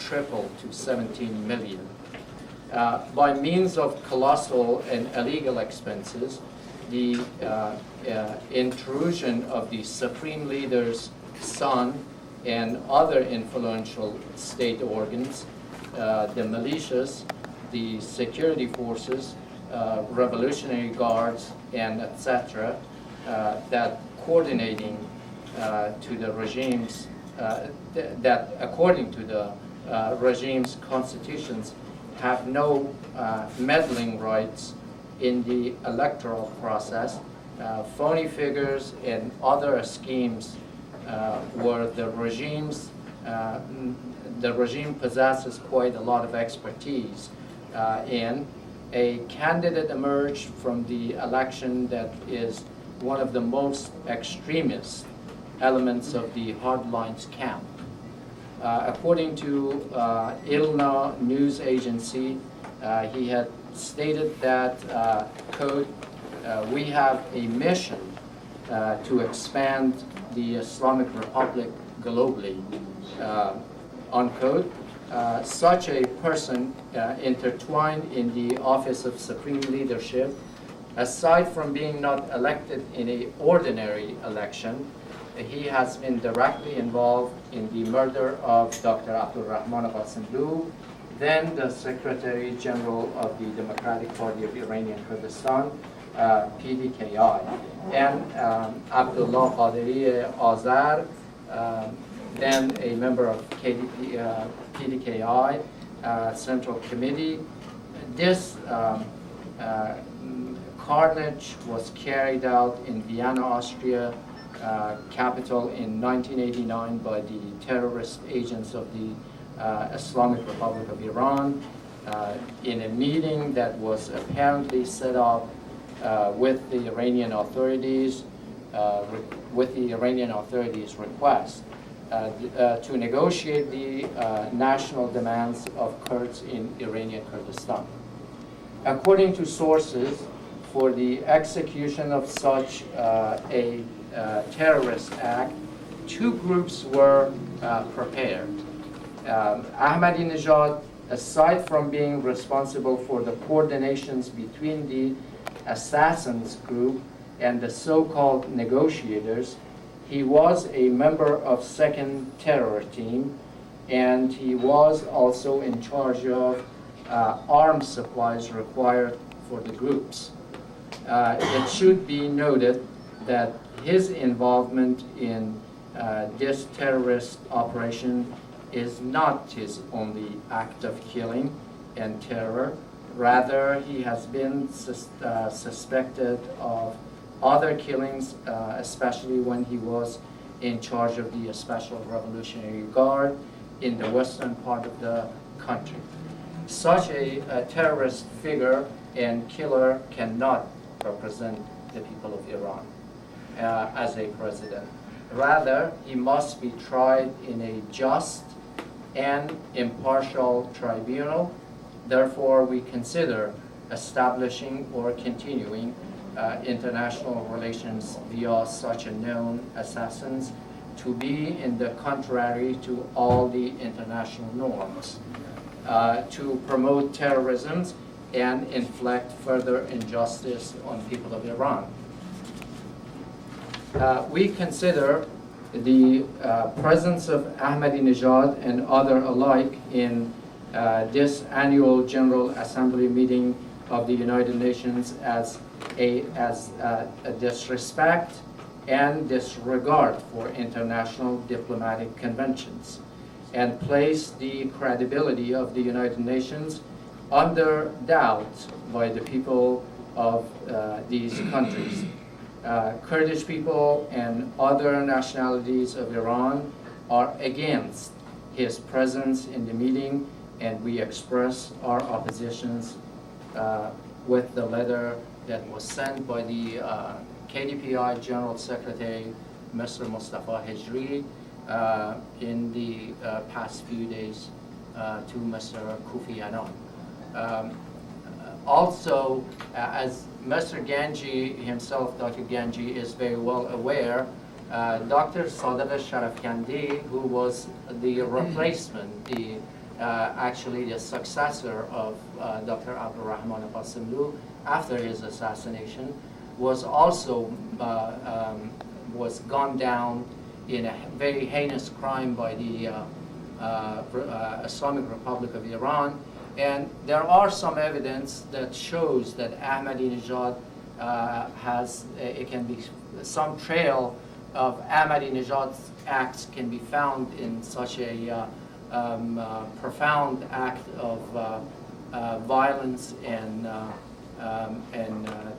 [SPEAKER 22] triple to 17 million. By means of colossal and illegal expenses, the intrusion of the supreme leader's son and other influential state organs, the militias, the security forces, revolutionary guards, and etc., that coordinating to the regimes, that according to the regime's constitutions have no meddling rights in the electoral process. Phony figures and other schemes where the regime possesses quite a lot of expertise in. A candidate emerged from the election that is one of the most extremist elements of the hardlines camp. According to ILNA news agency, he had stated that, quote, we have a mission to expand the Islamic Republic globally, unquote. Such a person intertwined in the office of supreme leadership, aside from being not elected in an ordinary election, he has been directly involved in the murder of Dr. Abdul Rahman Qasimlu, then the Secretary General of the Democratic Party of Iranian Kurdistan, PDKI, and Abdullah Qaderi Azar, then a member of PDKI Central Committee. This carnage was carried out in Vienna, Austria, capital in 1989 by the terrorist agents of the Islamic Republic of Iran in a meeting that was apparently set up with the Iranian authorities, request to negotiate the national demands of Kurds in Iranian Kurdistan. According to sources, for the execution of such a terrorist act, two groups were prepared. Ahmadinejad, aside from being responsible for the coordinations between the assassins group and the so-called negotiators, he was a member of second terror team, and he was also in charge of arms supplies required for the groups. It should be noted that his involvement in this terrorist operation is not his only act of killing and terror. Rather, he has been suspected of other killings, especially when he was in charge of the Special Revolutionary Guard in the western part of the country. Such a terrorist figure and killer cannot represent the people of Iran as a president. Rather, he must be tried in a just and impartial tribunal. Therefore, we consider establishing or continuing international relations via such a known assassins to be in the contrary to all the international norms, to promote terrorism and inflict further injustice on people of Iran. We consider the presence of Ahmadinejad and other alike in this annual General Assembly meeting of the United Nations as a disrespect and disregard for international diplomatic conventions, and place the credibility of the United Nations under doubt by the people of these countries. Kurdish people and other nationalities of Iran are against his presence in the meeting, and we express our oppositions with the letter that was sent by the KDPI General Secretary, Mr. Mustafa Hijri, in the past few days to Mr. Kofi Annan. Also, as Mr. Ganji himself, Dr. Ganji, is very well aware, Dr. Sadegh Sharafkandi, who was the replacement, actually the successor of Dr. Abdurrahman Qassimlu after his assassination, was also was gunned down in a very heinous crime by the Islamic Republic of Iran. And there are some evidence that shows that Ahmadinejad some trail of Ahmadinejad's acts can be found in such a profound act of violence and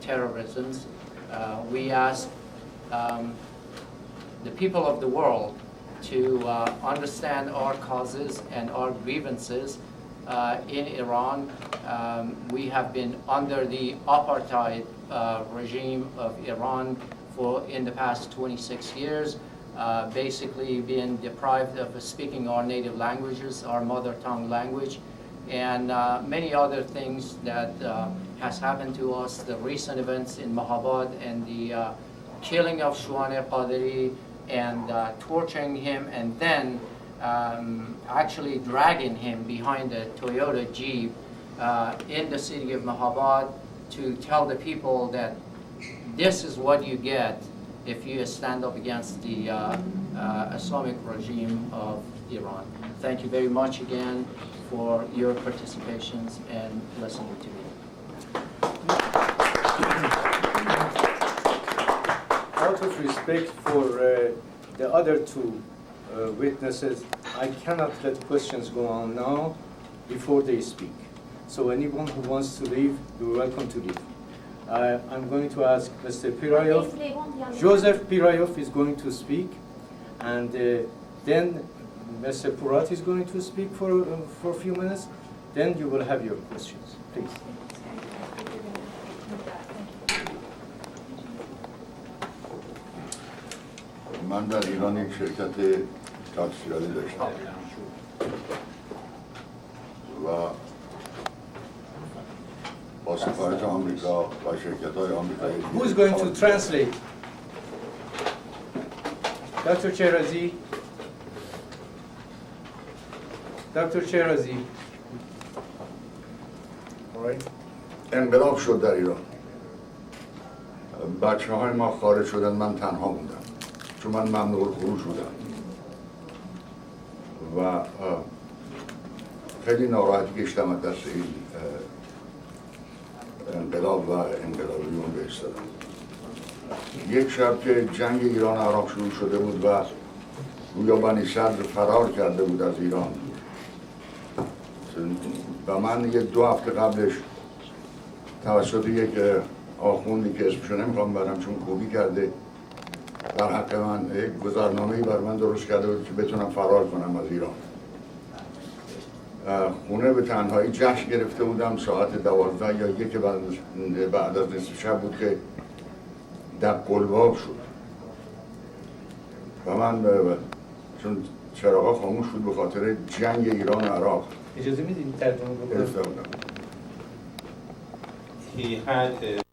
[SPEAKER 22] terrorism. We ask the people of the world to understand our causes and our grievances in Iran. We have been under the apartheid regime of Iran in the past 26 years, basically being deprived of speaking our native languages, our mother tongue language, and many other things that has happened to us. The recent events in Mahabad and the killing of Shuane Qaderi and torturing him, and then actually dragging him behind a Toyota Jeep in the city of Mahabad to tell the people that this is what you get if you stand up against the Islamic regime of Iran. Thank you very much again for your participations and listening to me.
[SPEAKER 3] Out of respect for the other two witnesses, I cannot let questions go on now before they speak. So anyone who wants to leave, you're welcome to leave. I'm going to ask Mr. Pirayov. Joseph Pirayov is going to speak, and then Mr. Purat is going to speak for a few minutes. Then you will have your questions. Please.
[SPEAKER 9] من در ایران یک شرکت تاکسیرانی داشتم و با سفارت آمریکا و شرکت‌های آمریکایی.
[SPEAKER 3] Who is going to translate? Dr. Cherazi. Dr. Cherazi.
[SPEAKER 9] All right. انقلاب شد در ایران. بچه‌های ما خارج شدن، من تنها موندم. چون من ممنوع الخروج بودم و خیلی ناراحتی کشیدم از دست این انقلاب و انقلابیون به اصطلاح. یک شب که جنگ ایران و عراق شروع شده بود و گویا بنی صدر فرار کرده بود از ایران و من یه 2 هفته قبلش توسط یک آخوندی که اسمشو نمیخوام برم چون کوبی کرده در حق من یک گذرنامه‌ای بر من درست کرده بود که بتونم فرار کنم از ایران. خونه به تنهایی جشن گرفته بودم. ساعت 12 یا 1 بعد از نصف شب بود که در قلباب شد و من چون چراغا خاموش بود به خاطر جنگ ایران و عراق.
[SPEAKER 11] اجازه میدید ترجمه بکنم؟
[SPEAKER 9] گرفته بودم.
[SPEAKER 11] He had